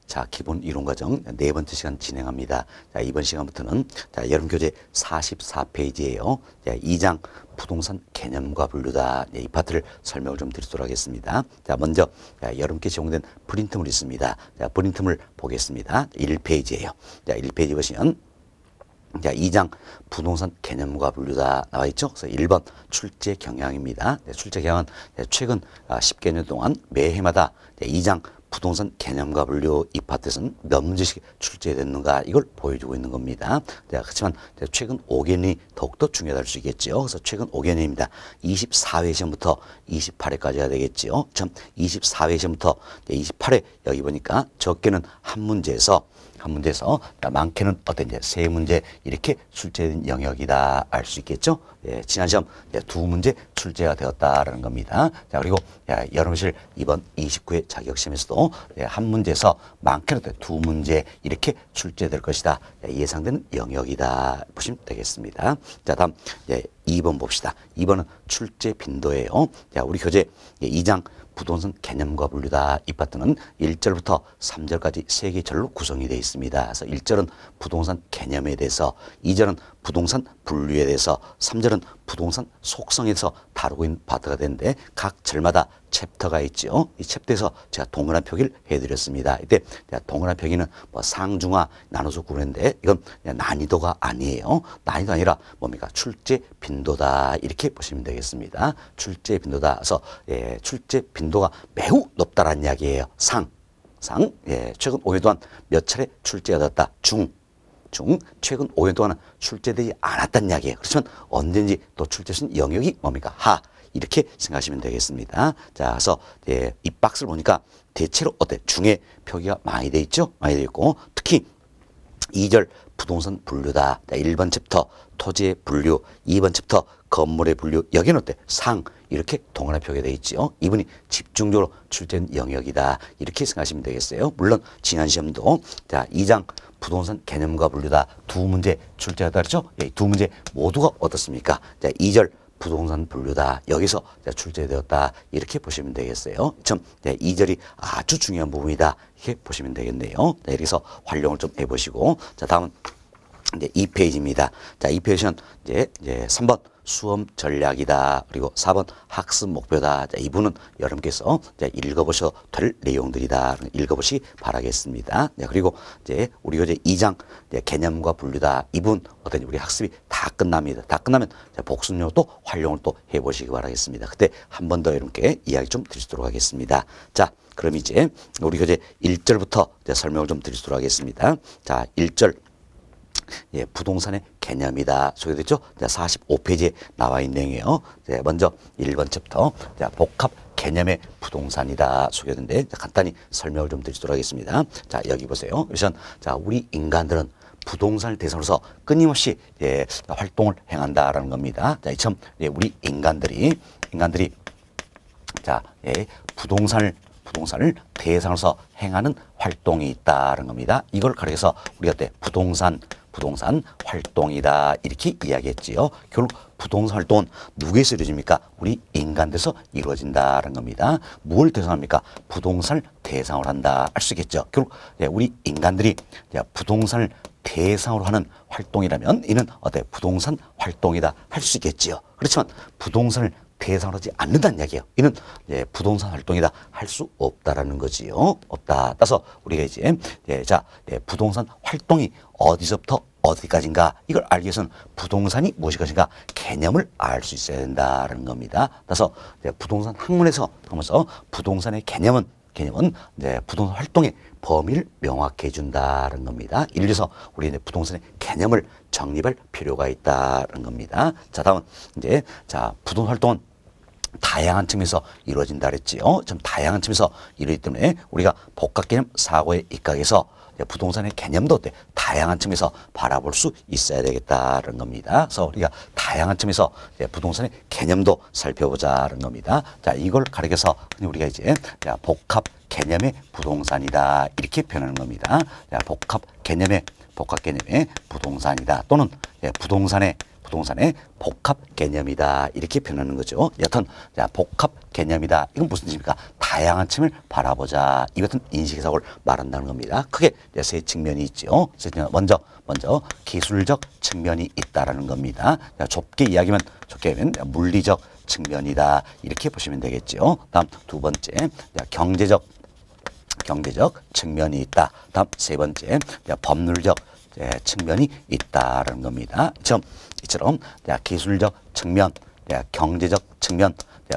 자, 기본 이론 과정 네 번째 시간 진행합니다. 자, 이번 시간부터는 자, 여름 교재 44페이지예요. 자, 2장 부동산 개념과 분류다. 이 파트를 설명을 좀 드리도록 하겠습니다. 자, 먼저 자, 여름께 제공된 프린트물 있습니다. 자, 프린트물 보겠습니다. 1페이지예요. 자, 1페이지 보시면 자, 2장 부동산 개념과 분류다 나와 있죠. 그래서 1번 출제 경향입니다. 네, 출제 경향은 최근 10개 년 동안 매해마다 2장 부동산 개념과 분류 이 파트에서는 몇 문제씩 출제됐는가 이걸 보여주고 있는 겁니다. 자, 그렇지만 최근 5개년이 더욱더 중요할 수 있겠죠. 그래서 최근 5개년입니다. 24회 시험부터 28회까지 해야 되겠죠. 참 24회 시험부터 28회 여기 보니까 적게는 한 문제에서 많게는 어떤 이제 세 문제 이렇게 출제된 영역이다 알 수 있겠죠. 예, 지난 시험 두 문제 출제가 되었다라는 겁니다. 자, 그리고 여러분실 이번 29회 자격시험에서도 한 문제에서 많게는 두 문제 이렇게 출제될 것이다 예상되는 영역이다 보시면 되겠습니다. 자, 다음 2번 봅시다. 2번은 출제 빈도예요. 자, 우리 교재 2장 부동산 개념과 분류다. 이 파트는 1절부터 3절까지 세 개 절로 구성이 되어 있습니다. 그래서 1절은 부동산 개념에 대해서, 2절은 부동산 분류에 대해서, 3절은 부동산 속성에 대해서 다루고 있는 파트가 되는데 각 절마다 챕터가 있죠. 이 챕터에서 제가 동그란 표기를 해드렸습니다. 이때 동그란 표기는 뭐 상중하 나눠서 구분했는데 이건 난이도가 아니에요. 난이도 아니라 뭡니까? 출제 빈도다 이렇게 보시면 되겠습니다. 출제 빈도다. 그래서 출제 빈도가 매우 높다라는 이야기예요. 최근 5년 동안 몇 차례 출제가 되었다. 최근 5년 동안은 출제되지 않았다는 이야기예요. 그렇지만 언제든지 또 출제된 영역이 뭡니까? 이렇게 생각하시면 되겠습니다. 자, 그래서 이 박스를 보니까 대체로 중에 표기가 많이 돼 있죠? 많이 돼 있고 특히 2절 부동산 분류다. 자, 1번 챕터 토지의 분류, 2번 챕터 건물의 분류, 여기는 이렇게 동그란 표기가 되어 있죠. 이분이 집중적으로 출제된 영역이다. 이렇게 생각하시면 되겠어요. 물론 지난 시험도 자, 2장 부동산 개념과 분류다. 두 문제 출제하다 그랬죠? 두 문제 모두가 어떻습니까? 자, 2절 부동산 분류다. 여기서 출제되었다. 이렇게 보시면 되겠어요. 참 2절이 아주 중요한 부분이다. 이렇게 보시면 되겠네요. 자, 이렇게 해서 활용을 좀 해보시고 자, 다음은 이제 2페이지입니다. 자, 2페이지는 이제 3번 수험 전략이다. 그리고 4번 학습 목표다. 자, 이분은 여러분께서 읽어보셔도 될 내용들이다. 읽어보시기 바라겠습니다. 자, 그리고 이제 우리 교재 2장 개념과 분류다. 이분 우리 학습이 다 끝납니다. 다 끝나면 복습용어 또 활용을 또 해보시기 바라겠습니다. 그때 한 번 더 여러분께 이야기 좀 드리도록 하겠습니다. 자, 그럼 이제 우리 교재 1절부터 설명을 좀 드리도록 하겠습니다. 자, 1절 부동산의 개념이다. 소개됐죠? 45페이지에 나와 있는 내용이에요. 먼저 1번 챕터 복합 개념의 부동산이다. 소개됐는데 간단히 설명을 좀 드리도록 하겠습니다. 자, 여기 보세요. 우선 우리 인간들은 부동산을 대상으로서 끊임없이 활동을 행한다라는 겁니다. 자, 이처럼 우리 인간들이 부동산을 대상으로서 행하는 활동이 있다는 겁니다. 이걸 가리켜서 우리가 부동산 활동이다 이렇게 이야기했지요. 결국 부동산 활동은 누구에서 이루어집니까? 우리 인간들에서 이루어진다는 겁니다. 뭘 대상합니까? 부동산을 대상으로 한다 할 수 있겠죠. 결국 우리 인간들이 부동산을 대상으로 하는 활동이라면 이는 부동산 활동이다 할 수 있겠지요. 그렇지만 부동산을 대상으로 하지 않는다는 이야기예요. 이는 부동산 활동이다 할 수 없다라는 거지요. 없다. 따라서 우리가 이제 부동산 활동이 어디서부터 어디까지인가 이걸 알기 위해서는 부동산이 무엇인가 개념을 알 수 있어야 된다는 겁니다. 따라서 부동산 학문에서 하면서 부동산의 개념은 부동산 활동의 범위를 명확히 해준다는 겁니다. 이를 위해서 우리는 부동산의 개념을 정립할 필요가 있다는 겁니다. 자, 다음은 부동산 활동은 다양한 측면에서 이루어진다 그랬지요. 좀 다양한 측면에서 이루어지기 때문에 우리가 복합개념 사고에 입각해서 부동산의 개념도 다양한 측면에서 바라볼 수 있어야 되겠다는 겁니다. 그래서 우리가 다양한 측면에서 부동산의 개념도 살펴보자는 겁니다. 자, 이걸 가리켜서 우리가 이제 복합 개념의 부동산이다 이렇게 표현하는 겁니다. 복합 개념의 부동산이다 또는 부동산의 부동산의 복합 개념이다. 이렇게 표현하는 거죠. 여튼 자, 복합 개념이다. 이건 무슨 뜻입니까? 다양한 측면을 바라보자. 이 같은 인식해석을 말한다는 겁니다. 크게 세 측면이 있죠. 먼저 기술적 측면이 있다라는 겁니다. 자, 좁게 이야기하면 물리적 측면이다. 이렇게 보시면 되겠죠. 다음 두 번째, 경제적 측면이 있다. 다음 세 번째, 법률적 측면이 있다라는 겁니다. 이처럼 기술적 측면, 경제적 측면,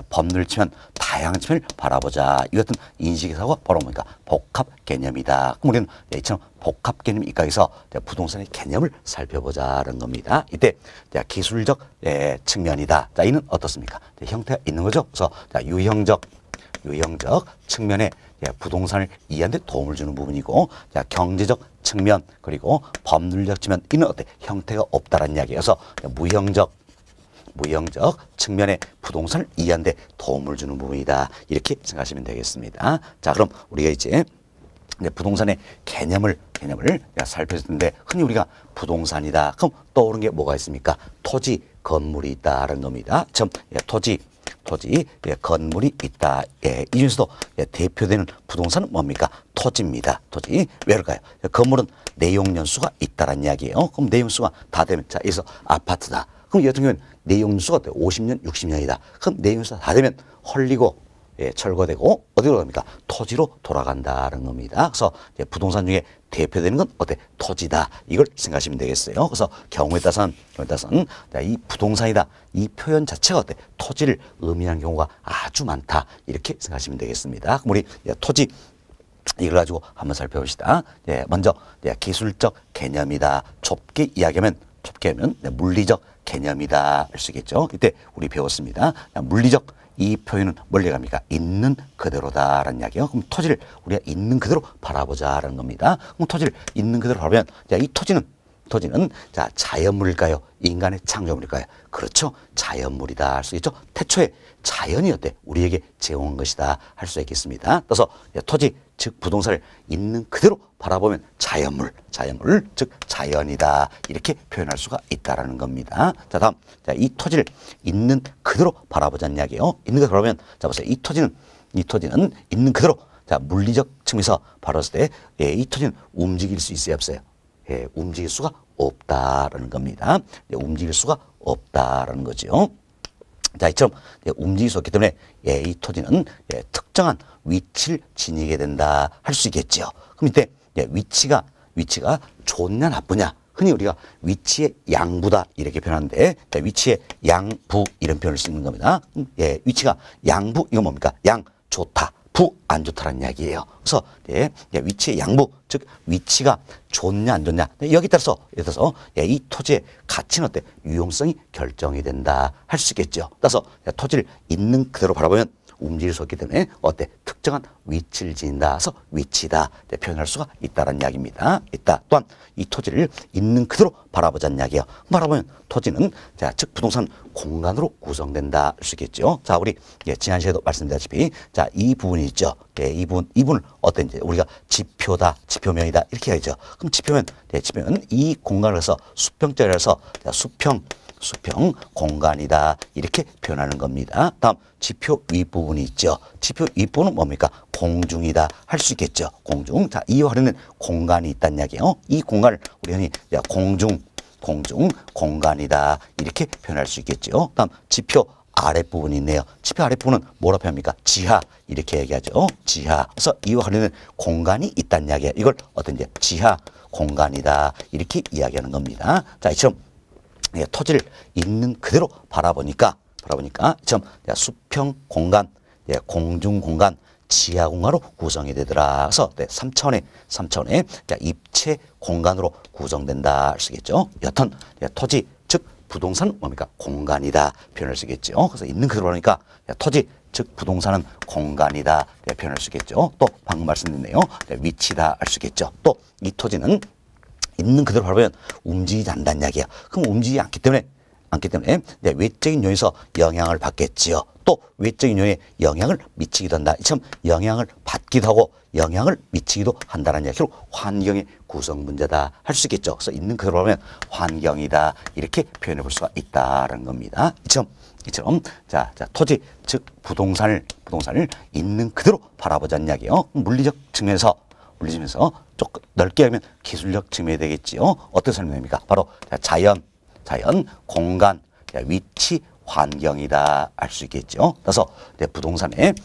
법률 측면, 다양한 측면을 바라보자. 이것은 인식에서 바로 뭡니까? 복합 개념이다. 그럼 우리는 이처럼 복합 개념 입각에서 부동산의 개념을 살펴보자는 겁니다. 이때 기술적 측면이다. 자, 이는 어떻습니까? 형태가 있는 거죠. 그래서 유형적 측면에 부동산을 이해하는 데 도움을 주는 부분이고, 경제적 측면 그리고 법률적 측면, 이는 어때? 형태가 없다라는 이야기여서 무형적 측면에 부동산을 이해하는 데 도움을 주는 부분이다. 이렇게 생각하시면 되겠습니다. 자, 그럼 우리가 이제 부동산의 개념을 살펴볼 텐데, 흔히 우리가 부동산이다. 그럼 떠오르는 게 뭐가 있습니까? 토지, 건물이 있다라는 겁니다. 토지, 건물이 있다. 이 중에서도 대표되는 부동산은 뭡니까? 토지입니다. 토지. 왜 그럴까요? 건물은 내용연수가 있다라는 이야기예요. 그럼 내용수가 다 되면, 자, 여기서 아파트다. 그럼 이 같은 경우는 내용연수가 50년, 60년이다. 그럼 내용연수가 다 되면 헐리고 철거되고 어디로 갑니까? 토지로 돌아간다는 겁니다. 그래서 부동산 중에 대표되는 건 어때? 토지다. 이걸 생각하시면 되겠어요. 그래서 경우에 따라서는 이 부동산이다. 이 표현 자체가 어때? 토지를 의미하는 경우가 아주 많다. 이렇게 생각하시면 되겠습니다. 그럼 우리 토지 이걸 가지고 한번 살펴봅시다. 먼저 기술적 개념이다. 좁게 이야기하면 물리적 개념이다 할 수 있겠죠. 이때 우리 배웠습니다. 물리적 이 표현은 멀리 갑니까? 있는 그대로다라는 이야기예요. 그럼 토지를 우리가 있는 그대로 바라보자라는 겁니다. 그럼 토지를 있는 그대로 바라보면, 자, 이 토지는 자, 자연물일까요? 인간의 창조물일까요? 그렇죠. 자연물이다 할 수 있죠. 태초에 자연이 어때? 우리에게 제공한 것이다 할 수 있겠습니다. 따라서 토지, 즉 부동산을 있는 그대로 바라보면 자연물, 즉 자연이다. 이렇게 표현할 수가 있다라는 겁니다. 자, 다음. 자, 이 토지를 있는 그대로 바라보자는 이야기예요. 있는 그대로 바라보면, 자, 보세요. 이 토지는 있는 그대로, 자, 물리적 측면에서 바라봤을 때, 이 토지는 움직일 수 있어요, 없어요? 움직일 수가 없다라는 겁니다. 움직일 수가 없다라는 거죠. 자, 이처럼 움직일 수 없기 때문에 이 토지는 특정한 위치를 지니게 된다 할 수 있겠죠. 그럼 이때 위치가 좋냐 나쁘냐, 흔히 우리가 위치의 양부다 이렇게 표현하는데, 위치의 양부 이런 표현을 쓰는 겁니다. 위치가 양부, 이건 뭡니까? 양 좋다, 부 안 좋다라는 이야기예요. 그래서 위치의 양부, 즉 위치가 좋냐 안 좋냐, 여기 따라서 이 토지의 가치는 어때? 유용성이 결정이 된다 할 수 있겠죠. 따라서 토지를 있는 그대로 바라보면 움직일 수 없기 때문에 어때? 특정한 위치를 지닌다 해서 위치다 표현할 수가 있다는 이야기입니다. 또한 이 토지를 있는 그대로 바라보자는 이야기예요. 바라보면 토지는, 자, 즉 부동산 공간으로 구성된다 할 수 있겠죠. 자, 우리 지난 시에도 말씀드렸다시피, 자, 이 부분이 있죠. 이 부분을 어떤지 우리가 지표다, 지표면이다 이렇게 하죠. 그럼 지표면 이 공간을 해서 수평짜리 해서 수평 공간이다 이렇게 표현하는 겁니다. 다음 지표 윗부분이 있죠. 지표 윗부분은 뭡니까? 공중이다 할 수 있겠죠. 공중. 자, 이와 관련된 공간이 있다는 이야기예요. 이 공간을 우리 흔히 공중 공간이다 이렇게 표현할 수 있겠죠. 다음 지표 아랫부분이 있네요. 지표 아랫부분은 뭐라고 표현합니까? 지하 이렇게 얘기하죠. 지하. 그래서 이와 관련된 공간이 있다는 이야기예요. 이걸 어떤지 지하 공간이다 이렇게 이야기하는 겁니다. 자, 이처럼 토지를 있는 그대로 바라보니까 좀 수평 공간, 공중 공간, 지하 공간으로 구성이 되더라. 그래서 3차원의 입체 공간으로 구성된다 할 수 있겠죠. 여튼 토지, 즉 부동산은 뭡니까? 공간이다 표현할 수 있겠죠. 그래서 있는 그대로 하니까 토지, 즉 부동산은 공간이다 표현할 수 있겠죠. 또 방금 말씀드렸네요. 위치다 할 수 있겠죠. 또 이 토지는 있는 그대로 바라보면 움직이지 않는다는 이야기야. 그럼 움직이지 않기 때문에 않기 때문에 외적인 요인에서 영향을 받겠지요. 또 외적인 요인에 영향을 미치기도 한다. 이처럼 영향을 받기도 하고 영향을 미치기도 한다는 이야기로 환경의 구성 문제다 할 수 있겠죠. 그래서 있는 그대로 보면 환경이다 이렇게 표현해 볼 수가 있다는 겁니다. 이처럼 자 토지 즉 부동산을 있는 그대로 바라보자는 이야기예요. 물리적 측면에서 조금 넓게 하면 기술적 측면이 되겠지요. 어떻게 설명됩니까? 바로 자연, 공간, 위치, 환경이다 알 수 있겠죠. 그래서 부동산의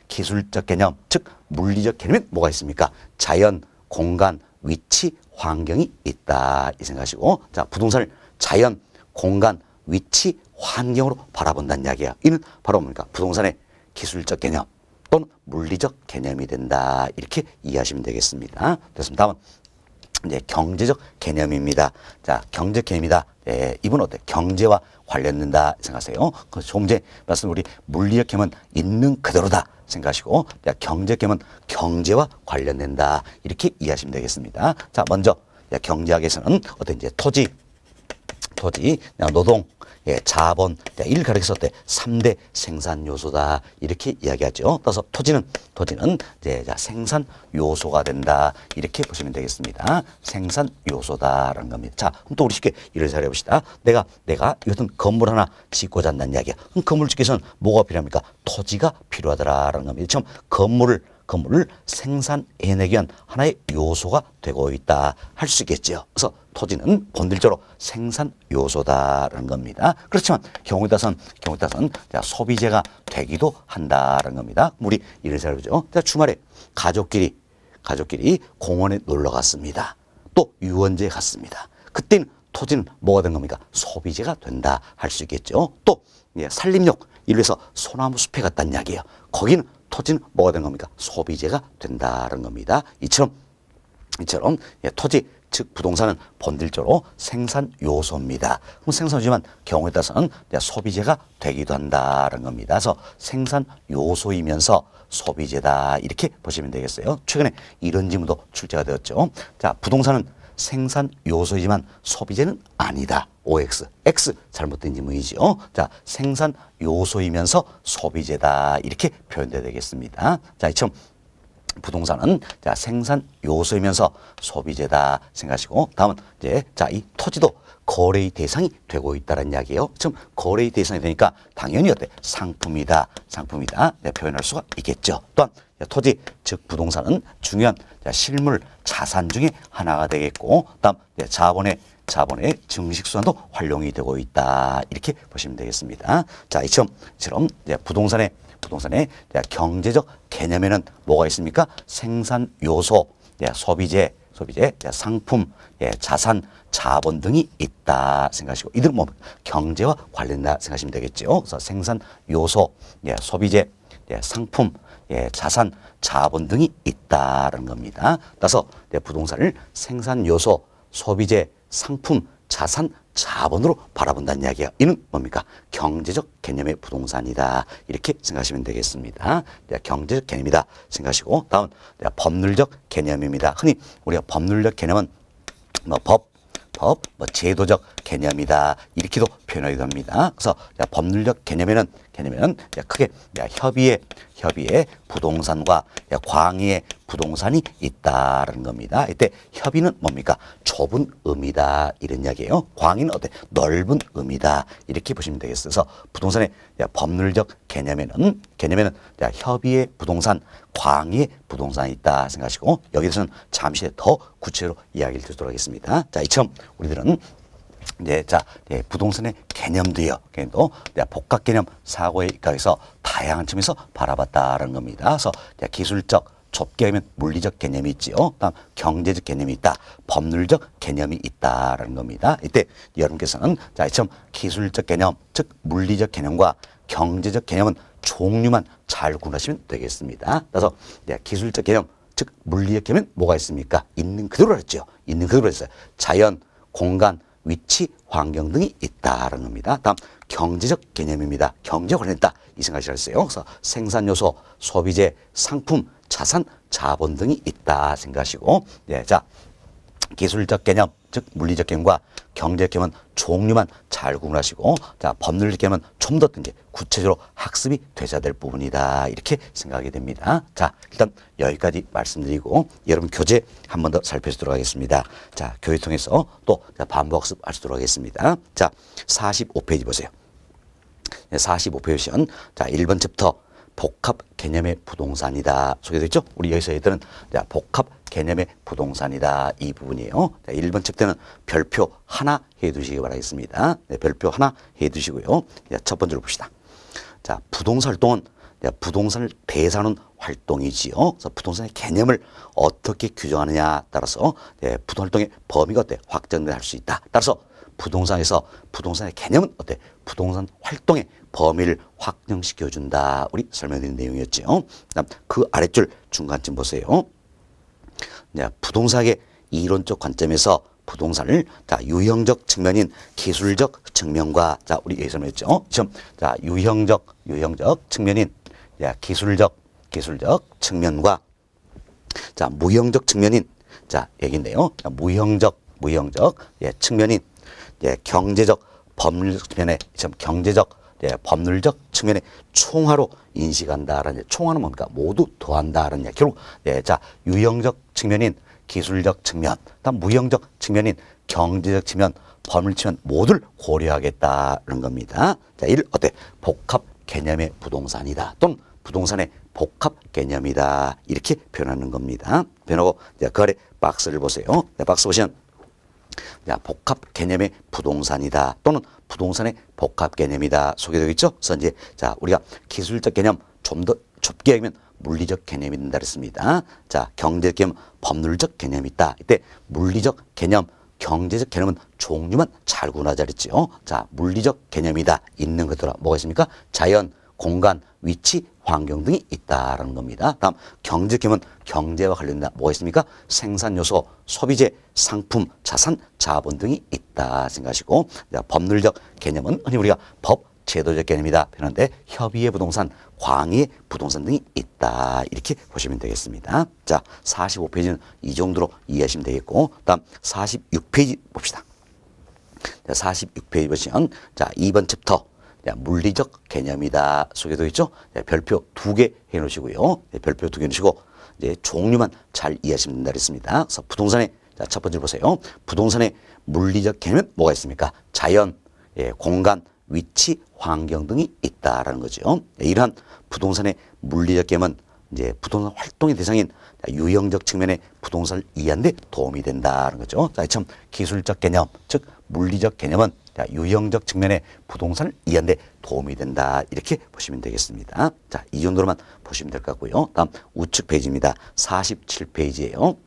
기술적 개념, 즉 물리적 개념에 뭐가 있습니까? 자연, 공간, 위치, 환경이 있다 이 생각하시고, 자 부동산을 자연, 공간, 위치, 환경으로 바라본다는 이야기야. 이는 바로 뭡니까? 부동산의 기술적 개념 또는 물리적 개념이 된다 이렇게 이해하시면 되겠습니다. 됐습니다. 다음은 이제 경제적 개념입니다. 자, 경제적 개념이다. 이분은 어때? 경제와 관련된다 생각하세요. 조금 전에 말씀 우리 물리적 개념은 있는 그대로다 생각하시고, 경제적 개념은 경제와 관련된다 이렇게 이해하시면 되겠습니다. 자, 먼저 경제학에서는 어떤 이제 토지, 노동, 자본, 이를 가리켜서 3대 생산 요소다 이렇게 이야기하죠. 따라서 토지는 이제 생산 요소가 된다 이렇게 보시면 되겠습니다. 생산 요소다라는 겁니다. 자, 그럼 또 우리 쉽게 이를 잘 해봅시다. 내가 어떤 건물 하나 짓고자 한다는 이야기야. 그럼 건물 짓기 위해서는 뭐가 필요합니까? 토지가 필요하다라는 겁니다. 처음 건물을 생산해내기 위한 하나의 요소가 되고 있다 할 수 있겠죠. 그래서 토지는 본질적으로 생산 요소다라는 겁니다. 그렇지만 경우에 따라서는 소비재가 되기도 한다라는 겁니다. 우리 이를 잘 보죠. 주말에 가족끼리 공원에 놀러 갔습니다. 또 유원지에 갔습니다. 그때는 토지는 뭐가 된 겁니까? 소비재가 된다 할 수 있겠죠. 또 산림욕 이를 위해서 소나무 숲에 갔다는 이야기예요. 거기는 토지는 뭐가 된 겁니까? 소비재가 된다는 겁니다. 이처럼 토지 즉 부동산은 본질적으로 생산 요소입니다. 그럼 생산 요소지만 경우에 따라서는 소비재가 되기도 한다는 겁니다. 그래서 생산 요소이면서 소비재다 이렇게 보시면 되겠어요. 최근에 이런 질문도 출제가 되었죠. 자, 부동산은 생산 요소이지만 소비재는 아니다. OX, X 잘못된 질문이죠. 자, 생산 요소이면서 소비재다 이렇게 표현돼야 되겠습니다. 자, 이처럼 부동산은 생산 요소이면서 소비재다 생각하시고, 다음은 이 토지도 거래의 대상이 되고 있다는 이야기예요. 지금 거래의 대상이 되니까 당연히 상품이다 표현할 수가 있겠죠. 또한 토지 즉 부동산은 중요한 실물 자산 중에 하나가 되겠고, 다음 자본의 증식수단도 활용이 되고 있다 이렇게 보시면 되겠습니다. 자, 이처럼 부동산의 경제적 개념에는 뭐가 있습니까? 생산 요소, 소비재, 상품, 자산, 자본 등이 있다 생각하시고, 이들은 경제와 관련된다 생각하시면 되겠죠. 그래서 생산 요소, 소비재, 상품, 자산, 자본 등이 있다는 겁니다. 따라서 부동산을 생산 요소, 소비재, 상품, 자산, 자본으로 바라본다는 이야기야. 이는 뭡니까? 경제적 개념의 부동산이다 이렇게 생각하시면 되겠습니다. 경제적 개념이다 생각하시고, 다음 법률적 개념입니다. 흔히 우리가 법률적 개념은 제도적 개념이다 이렇게도 표현하기도 합니다. 그래서 법률적 개념에는 크게 협의의 부동산과 광의의 부동산이 있다는 겁니다. 이때 협의는 뭡니까? 좁은 의미다 이런 이야기예요. 광의는 넓은 의미다 이렇게 보시면 되겠어요. 그래서 부동산의 법률적 개념에는 협의의 부동산, 광의의 부동산이 있다 생각하시고, 여기서는 잠시 더 구체적으로 이야기를 드리도록 하겠습니다. 자, 이처럼 우리들은 부동산의 개념도요. 복합 개념 사고에 입각해서 다양한 측면에서 바라봤다는 겁니다. 그래서 기술적 좁게 하면 물리적 개념이 있지요. 다음 경제적 개념이 있다. 법률적 개념이 있다라는 겁니다. 이때 여러분께서는 이처럼 기술적 개념, 즉 물리적 개념과 경제적 개념은 종류만 잘 구분하시면 되겠습니다. 그래서 기술적 개념, 즉 물리적 개념은 뭐가 있습니까? 있는 그대로 했죠. 있는 그대로 했어요. 자연, 공간, 위치, 환경 등이 있다는 겁니다. 다음 경제적 개념입니다. 경제와 관련했다 이 생각하셨어요. 그래서 생산 요소, 소비재, 상품, 자산, 자본 등이 있다 생각하시고, 자 기술적 개념, 즉 물리적 개념과 경제적 개념은 종류만 잘 구분하시고, 자, 법률적 개념은 좀 더 이제 구체적으로 학습이 되셔야 될 부분이다. 이렇게 생각이 됩니다. 자, 일단 여기까지 말씀드리고 여러분 교재 한 번 더 살펴보도록 하겠습니다. 자, 교재 통해서 또 반복 학습하시도록 하겠습니다. 자, 45페이지 보세요. 45페이지 보시면 자, 1번 챕터 복합 개념의 부동산이다 소개되어 있죠. 우리 여기서 얘들은 자, 복합 개념의 부동산이다 이 부분이에요. 자, 1번 챕터는 별표 하나 해두시기 바라겠습니다. 네, 별표 하나 해두시고요. 자, 첫 번째로 봅시다. 자, 부동산 활동은 부동산을 대사하는 활동이지요. 그래서 부동산의 개념을 어떻게 규정하느냐 따라서 부동산 활동의 범위가 어때 확정될 수 있다. 따라서 부동산에서 부동산의 개념은 어때 부동산 활동의 범위를 확정시켜준다. 우리 설명드린 내용이었죠. 그다음 그 아랫줄 중간쯤 보세요. 부동산의 이론적 관점에서 부동산을 자, 유형적 측면인 기술적 측면과 자, 우리 여기 설명했죠. 자, 유형적 측면인 자, 기술적 측면과 자, 무형적 측면인 자, 여기인데요. 자, 무형적 측면인 경제적 법률적 측면에 법률적 측면에 총화로 인식한다라는 총화는 뭔가 모두 더한다라는 결국 자, 유형적 측면인 기술적 측면, 다음 무형적 측면인 경제적 측면, 법률 측면 모두를 고려하겠다는 겁니다. 자, 이를 어때? 복합 개념의 부동산이다. 또는 부동산의 복합 개념이다. 이렇게 표현하는 겁니다. 표현하고 그 아래 박스를 보세요. 박스 보시면 자, 복합 개념의 부동산이다. 또는 부동산의 복합 개념이다. 소개되어 있죠? 그래서 이제 자, 우리가 기술적 개념 좀 더 좁게 하면 물리적 개념이 된다 그랬습니다. 자, 경제적 개념, 법률적 개념이 있다. 이때 물리적 개념, 경제적 개념은 종류만 잘 구분하자 그랬죠. 자, 물리적 개념이다. 있는 것들은 뭐가 있습니까? 자연, 공간, 위치, 환경 등이 있다라는 겁니다. 다음 경제적 개념은 경제와 관련된 뭐가 있습니까? 생산 요소, 소비재, 상품, 자산, 자본 등이 있다 생각하시고, 자, 법률적 개념은 흔히 우리가 법, 제도적 개념이다 표현하는데 협의의 부동산, 광의의 부동산 등이 있다 이렇게 보시면 되겠습니다. 자, 45페이지는 이 정도로 이해하시면 되겠고, 다음 46페이지 봅시다. 자, 46페이지 보시면 자, 2번 챕터 자, 물리적 개념이다 소개되어 있죠. 자, 별표 2개 해놓으시고요. 별표 2개 해놓으시고 이제 종류만 잘 이해하시면 된다 그랬습니다. 그래서 부동산의 자, 첫 번째 보세요. 부동산의 물리적 개념은 뭐가 있습니까? 자연, 공간, 위치, 환경 등이 있다라는 거죠. 이러한 부동산의 물리적 개념은 이제 부동산 활동의 대상인 유형적 측면의 부동산을 이해하는 데 도움이 된다는 거죠. 자, 참 기술적 개념, 즉 물리적 개념은 자, 유형적 측면의 부동산을 이해하는 데 도움이 된다. 이렇게 보시면 되겠습니다. 자, 이 정도로만 보시면 될 것 같고요. 다음 우측 페이지입니다. 47페이지예요.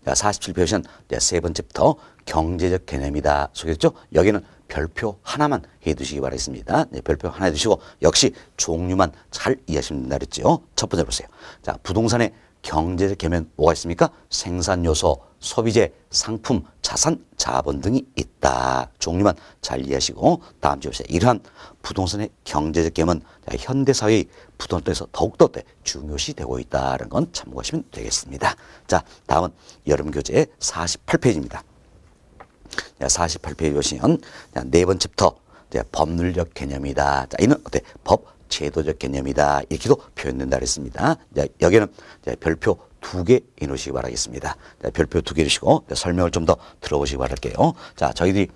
자, 47페이지는 세 번째부터 경제적 개념이다 소개했죠. 여기는 별표 하나만 해두시기 바라겠습니다. 네, 별표 하나 해두시고 역시 종류만 잘 이해하시면 된다 그랬죠. 첫 번째 보세요. 자, 부동산의 경제적 개념은 뭐가 있습니까? 생산 요소, 소비재, 상품, 자산, 자본 등이 있다. 종류만 잘 이해하시고 다음 주 보세요. 이러한 부동산의 경제적 개념은 현대사회의 부동산에서 더욱더 중요시 되고 있다는 건 참고하시면 되겠습니다. 자, 다음은 여름교재 48페이지입니다. 48페이지 보시면 네 번째 챕터 법률적 개념이다. 자, 이는 어때? 법, 제도적 개념이다. 이렇게도 표현된다 그랬습니다. 여기는 별표 2개 해놓으시기 바라겠습니다. 별표 2개 해주시고 설명을 좀 더 들어보시기 바랄게요. 자, 저희들이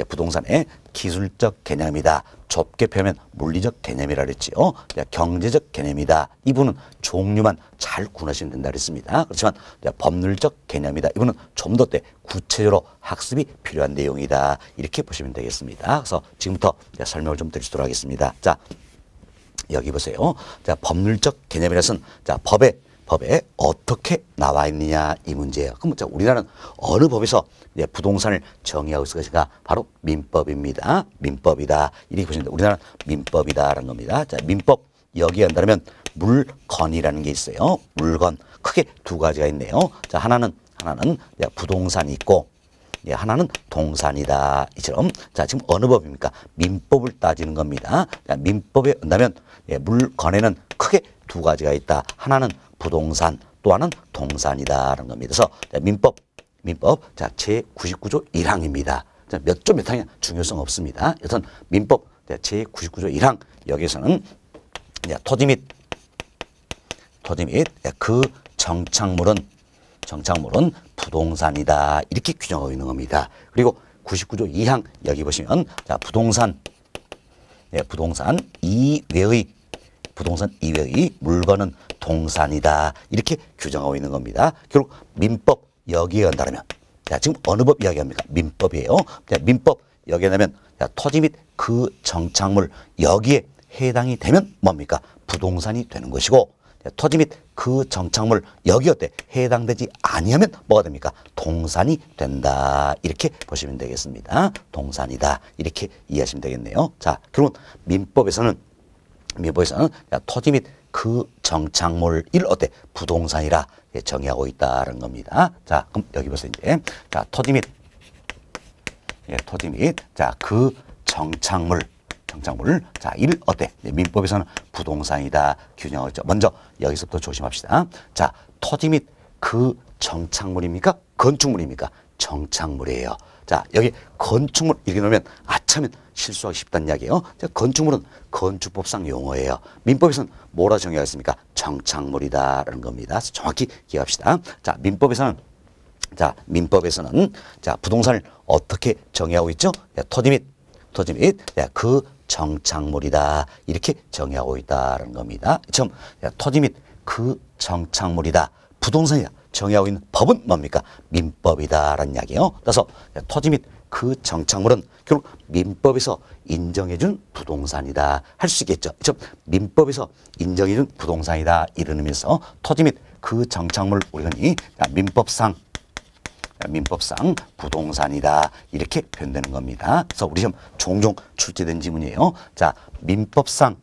부동산의 기술적 개념이다. 좁게 표현하면 물리적 개념이라 그랬지요. 경제적 개념이다. 이분은 종류만 잘 구분하시면 된다 그랬습니다. 그렇지만 법률적 개념이다. 이분은 좀 더 구체적으로 학습이 필요한 내용이다. 이렇게 보시면 되겠습니다. 그래서 지금부터 설명을 좀 드리도록 하겠습니다. 자, 여기 보세요. 자, 법률적 개념이라서는 자, 법에 어떻게 나와 있느냐 이 문제예요. 그럼 자, 우리나라는 어느 법에서 부동산을 정의하고 있을 것인가? 바로 민법입니다. 민법이다. 이렇게 보시면 돼요. 우리나라는 민법이다라는 겁니다. 자, 민법 여기에 한다면 물건이라는 게 있어요. 물건 크게 두 가지가 있네요. 자, 하나는 부동산이 있고 하나는 동산이다. 이처럼 자, 지금 어느 법입니까? 민법을 따지는 겁니다. 자, 민법에 온다면 물건에는 크게 두 가지가 있다. 하나는 부동산, 또 하나는 동산이다라는 겁니다. 그래서 민법 자 제99조 1항입니다. 자, 몇 조 몇 항이냐 중요성 없습니다. 여튼 민법 제99조 1항 여기서는 토지 및 그 정착물은 부동산이다 이렇게 규정하고 있는 겁니다. 그리고 99조 2항 여기 보시면 자 부동산 이외의 물건은 동산이다 이렇게 규정하고 있는 겁니다. 결국 민법 여기에 한다면 자 지금 어느 법 이야기합니까? 민법이에요. 자, 민법 여기에 하면 토지 및 그 정착물 여기에 해당이 되면 뭡니까? 부동산이 되는 것이고 토지 및 그 정착물 여기 어때? 해당되지 아니하면 뭐가 됩니까? 동산이 된다. 이렇게 보시면 되겠습니다. 동산이다. 이렇게 이해하시면 되겠네요. 자, 결국 민법에서는 토지 및 그 정착물 일 어때? 부동산이라 정의하고 있다는 겁니다. 자, 그럼 여기 보세요. 이제 자, 토지 및 자, 그 정착물 자, 일 어때? 민법에서는 부동산이다 규정하고 있죠. 먼저 여기서부터 조심합시다. 자, 토지 및 그 정착물입니까? 건축물입니까? 정착물이에요. 자, 여기 건축물 이렇게 놓으면 아차면 실수하기 쉽다는 이야기예요. 자, 건축물은 건축법상 용어예요. 민법에서는 뭐라 정의하겠습니까? 정착물이다라는 겁니다. 그래서 정확히 기억합시다. 자, 민법에서는 부동산을 어떻게 정의하고 있죠? 토지 및 그 정착물이다 이렇게 정의하고 있다는 겁니다. 처음 토지 및 그 정착물이다 부동산이다 정의하고 있는 법은 뭡니까? 민법이다라는 이야기예요. 따라서 토지 및 그 정착물은 결국 민법에서 인정해준 부동산이다 할 수 있겠죠. 즉 민법에서 인정해준 부동산이다 이런 의미에서 토지 및 그 정착물 우리가 민법상 부동산이다 이렇게 표현되는 겁니다. 그래서 우리 시험 종종 출제된 지문이에요. 자, 민법상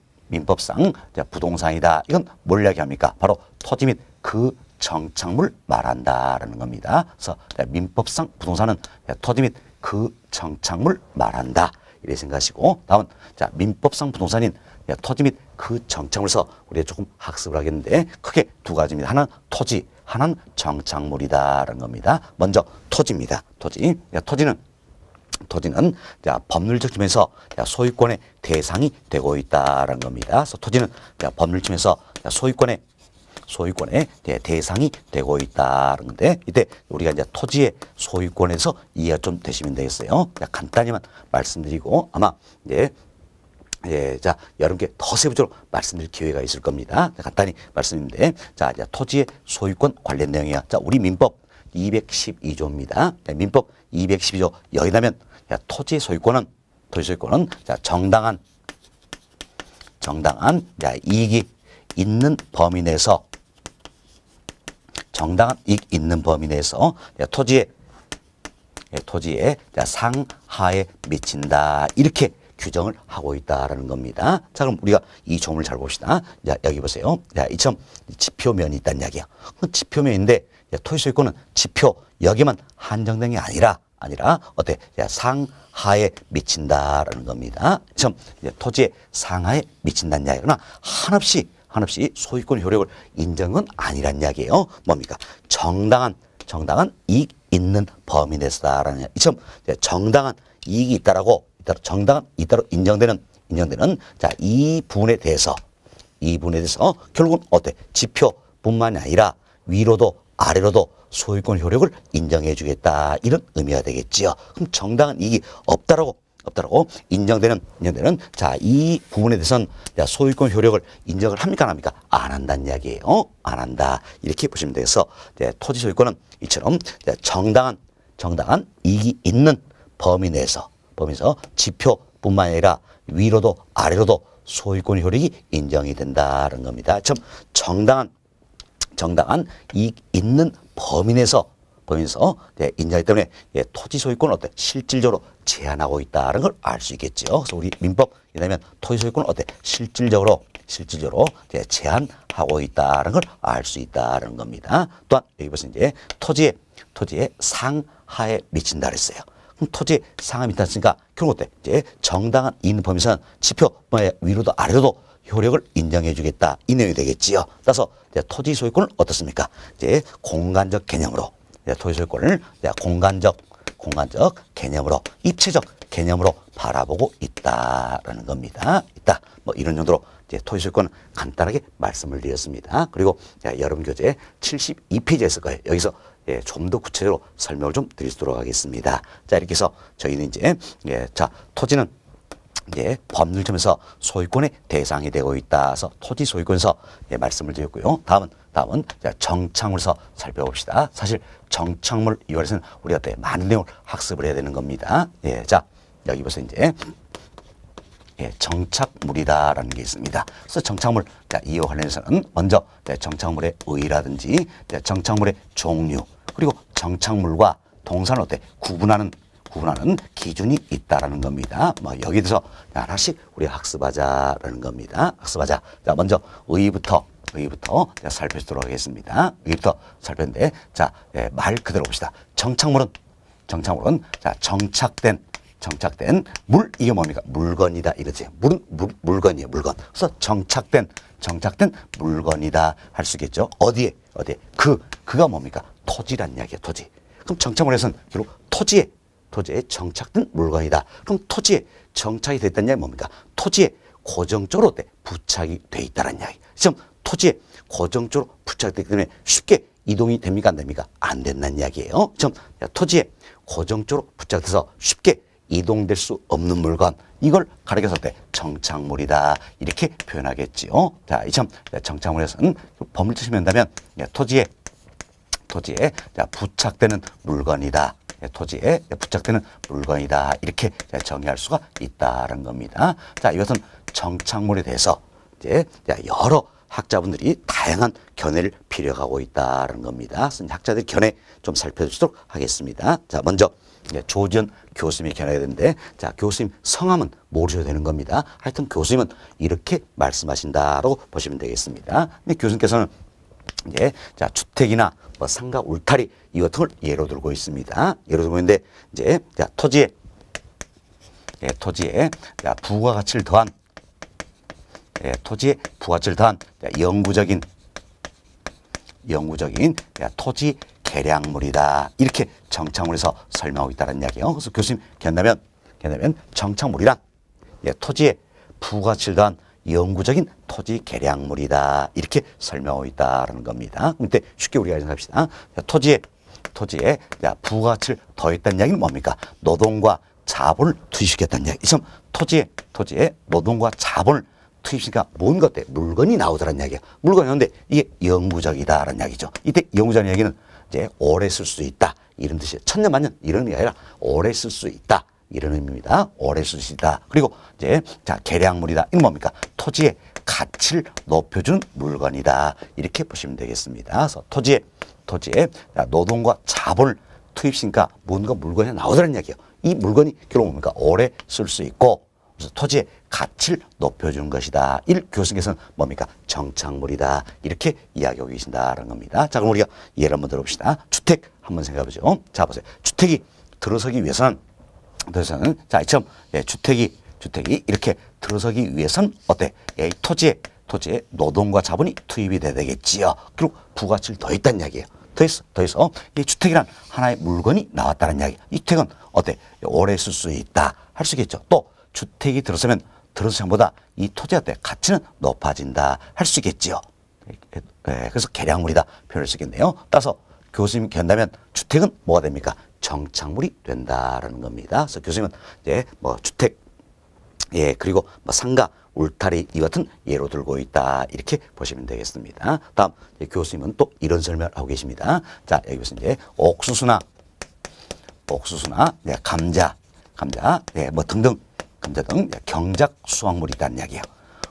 자, 부동산이다. 이건 뭘 이야기합니까? 바로 토지 및 그 정착물 말한다라는 겁니다. 그래서 민법상 부동산은 토지 및 그 정착물 말한다. 이렇게 생각하시고 다음은 자, 민법상 부동산인 토지 및 그 정착물에서 우리가 조금 학습을 하겠는데 크게 두 가지입니다. 하나는 토지, 하나는 정착물이다라는 겁니다. 먼저 토지입니다. 토지는 자, 법률적 측면에서 소유권의 대상이 되고 있다라는 겁니다. 그래서 토지는 법률 측면에서 소유권의 대상이 되고 있다는 건데 이때 우리가 이제 토지의 소유권에서 이해가 좀 되시면 되겠어요. 간단히만 말씀드리고 아마 자, 여러분께 더 세부적으로 말씀드릴 기회가 있을 겁니다. 간단히 말씀드리는데 자, 이제 토지의 소유권 관련 내용이야. 자, 우리 민법 212조입니다. 민법 212조 여기다면 토지의 소유권은 자, 정당한 자, 이익이 있는 범위 내에서 토지의 상하에 미친다 이렇게 규정을 하고 있다라는 겁니다. 자, 그럼 우리가 이 조문을 잘 봅시다. 자, 여기 보세요. 자, 이처럼 지표면이 있다는 이야기야. 지표면인데 토지 소유권은 지표 여기만 한정된 게 아니라 어때? 자, 상하에 미친다라는 겁니다. 참 토지의 상하에 미친다는 이야기구나. 한없이 소유권 효력을 인정한 건 아니란 이야기예요. 뭡니까? 정당한 이익 있는 범위 내에서다라는 이처럼 정당한 이익이 있다라고 인정되는 자, 이 부분에 대해서 결국은 어때? 지표뿐만이 아니라 위로도 아래로도 소유권 효력을 인정해 주겠다 이런 의미가 되겠지요. 그럼 정당한 이익이 없다라고 인정되는 자, 이 부분에 대해서는 소유권 효력을 인정을 합니까 안 합니까? 안 한다는 이야기예요. 안 한다 이렇게 보시면 돼서 토지 소유권은 이처럼 정당한 이익이 있는 범위 내에서 지표뿐만 아니라 위로도 아래로도 소유권 효력이 인정이 된다는 겁니다. 참 정당한 이익 있는 범위 내에서 인정하기 때문에 토지 소유권을 어때? 실질적으로 제한하고 있다는 걸 알 수 있겠죠. 그래서 우리 민법이라면 토지 소유권을 어때? 실질적으로 제한하고 있다는 걸 알 수 있다는 겁니다. 또한 여기 보세요. 이제 토지의 상하에 미친다 그랬어요. 그럼 토지의 상하에 미친다 했으니까 결국 어때? 이제 정당한 이익 범위에서는 지표 위로도 아래로도 효력을 인정해 주겠다 이 내용이 되겠지요. 따라서 토지 소유권은 어떻습니까? 이제 공간적 개념으로 토지 소유권을 공간적 개념으로, 입체적 개념으로 바라보고 있다라는 겁니다. 있다. 뭐 이런 정도로 이제 토지 소유권 간단하게 말씀을 드렸습니다. 그리고 여러분 교재 72페이지에 있을 거예요. 여기서 좀 더 구체적으로 설명을 좀 드리도록 하겠습니다. 자, 이렇게 해서 저희는 이제 자, 토지는 이제 법률점에서 소유권의 대상이 되고 있다서 토지 소유권에서 말씀을 드렸고요. 다음은 정착물에서 살펴봅시다. 사실 정착물 이월에서는 우리가 또 많은 내용을 학습을 해야 되는 겁니다. 자, 여기 보세요. 이제 정착물이다라는 게 있습니다. 그래서 정착물, 이와 관련해서는 먼저 정착물의 의의라든지 정착물의 종류, 그리고 정착물과 동사는 어때? 구분하는 기준이 있다라는 겁니다. 뭐 여기에 대해서 하나씩 우리 학습하자라는 겁니다. 학습하자. 자, 먼저 의의부터 살펴보도록 하겠습니다. 의의부터 살펴는데, 자, 말 그대로 봅시다. 정착물은 자, 정착된 물, 이게 뭡니까? 물건이다 이거지. 물은 물건이에요, 물건. 그래서 정착된 물건이다 할 수 있겠죠. 어디에? 그가 뭡니까? 토지란 이야기야, 토지. 그럼 정착물에서는 결국 토지에 정착된 물건이다. 그럼 토지에 정착이 됐다는 이야기 뭡니까? 토지에 고정적으로 부착이 돼 있다는 이야기. 지금 토지에 고정적으로 부착되기 때문에 쉽게 이동이 됩니까? 안 됩니까? 안 된다는 이야기예요. 지금 토지에 고정적으로 부착돼서 쉽게 이동될 수 없는 물건, 이걸 가리켜서 정착물이다 이렇게 표현하겠지요. 자, 이참 정착물에서는 법을 치면다면 토지에 부착되는 물건이다. 토지에 부착되는 물건이다 이렇게 정의할 수가 있다는 겁니다. 자, 이것은 정착물에 대해서 이제 여러 학자분들이 다양한 견해를 필요하고 있다는 겁니다. 학자들 견해 좀 살펴보도록 하겠습니다. 자, 먼저 조지현 교수님이 견해가 되는데, 자, 교수님 성함은 모르셔도 되는 겁니다. 하여튼 교수님은 이렇게 말씀하신다라고 보시면 되겠습니다. 근데 교수님께서는 이제 자, 주택이나 뭐 상가, 울타리 이 같은 걸 예로 들고 있습니다. 예로 들고 있는데, 이제 자, 토지에 부가가치를 더한 토지에 부가가치를 더한 영구적인 토지 계량물이다 이렇게 정착물에서 설명하고 있다는 이야기예요. 그래서 교수님 견다면 정착물이란 토지에 부가가치를 더한 영구적인 토지 계량물이다 이렇게 설명하고 있다는 겁니다. 그런데 쉽게 우리가 생각합시다. 토지에 부가가치를 더했다는 이야기는 뭡니까? 노동과 자본을 투입시켰다는 이야기. 지금 토지에 노동과 자본을 투입시니까 뭔 것 같아? 물건이 나오더라는 이야기야. 물건이었는데 이게 영구적이다라는 이야기죠. 이때 영구적인 이야기는 이제 오래 쓸 수 있다 이런 뜻이에요. 천년 만년 이런 게 아니라 오래 쓸 수 있다 이런 의미입니다. 오래 쓸 수 있다. 그리고 이제 자, 계량물이다. 이건 뭡니까? 토지의 가치를 높여주는 물건이다 이렇게 보시면 되겠습니다. 그래서 토지에 노동과 자본을 투입시니까 뭔가 물건이 나오더라는 이야기예요. 이 물건이 결국 뭡니까? 오래 쓸 수 있고, 그래서 토지의 가치를 높여주는 것이다. 교수님께서는 뭡니까? 정착물이다 이렇게 이야기하고 계신다는 겁니다. 자, 그럼 우리가 예를 한번 들어봅시다. 주택 한번 생각해보죠. 자, 보세요. 주택이 들어서기 위해서는 자, 이처럼 주택이 이렇게 들어서기 위해서는 어때? 토지에 노동과 자본이 투입이 돼야 되겠지요. 그리고 부가치를 더했다는 이야기예요. 더해서 이 주택이란 하나의 물건이 나왔다는 이야기. 이 주택은 어때? 오래 쓸 수 있다 할 수 있겠죠. 또 주택이 들어서면 전보다 이 토지의 가치는 높아진다 할 수 있겠지요. 그래서 계량물이다 표현할 수 있겠네요. 따라서 교수님이 견다면 주택은 뭐가 됩니까? 정착물이 된다라는 겁니다. 그래서 교수님은 이제 뭐 주택, 그리고 뭐 상가, 울타리 이 같은 예로 들고 있다 이렇게 보시면 되겠습니다. 다음 교수님은 또 이런 설명을 하고 계십니다. 자, 여기 보시면 이제 옥수수나 감자, 뭐 등등 감자 등 경작 수확물이 있다는 이야기예요.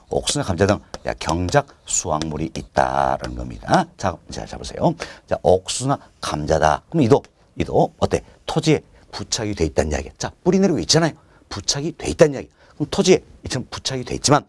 옥수수나 감자 등 경작 수확물이 있다라는 겁니다. 자, 보세요. 자, 옥수수나 감자다. 그럼 이도 어때? 토지에 부착이 돼 있다는 이야기야. 자, 뿌리 내리고 있잖아요. 부착이 돼 있다는 이야기. 그럼 토지에 이처럼 부착이 돼 있지만,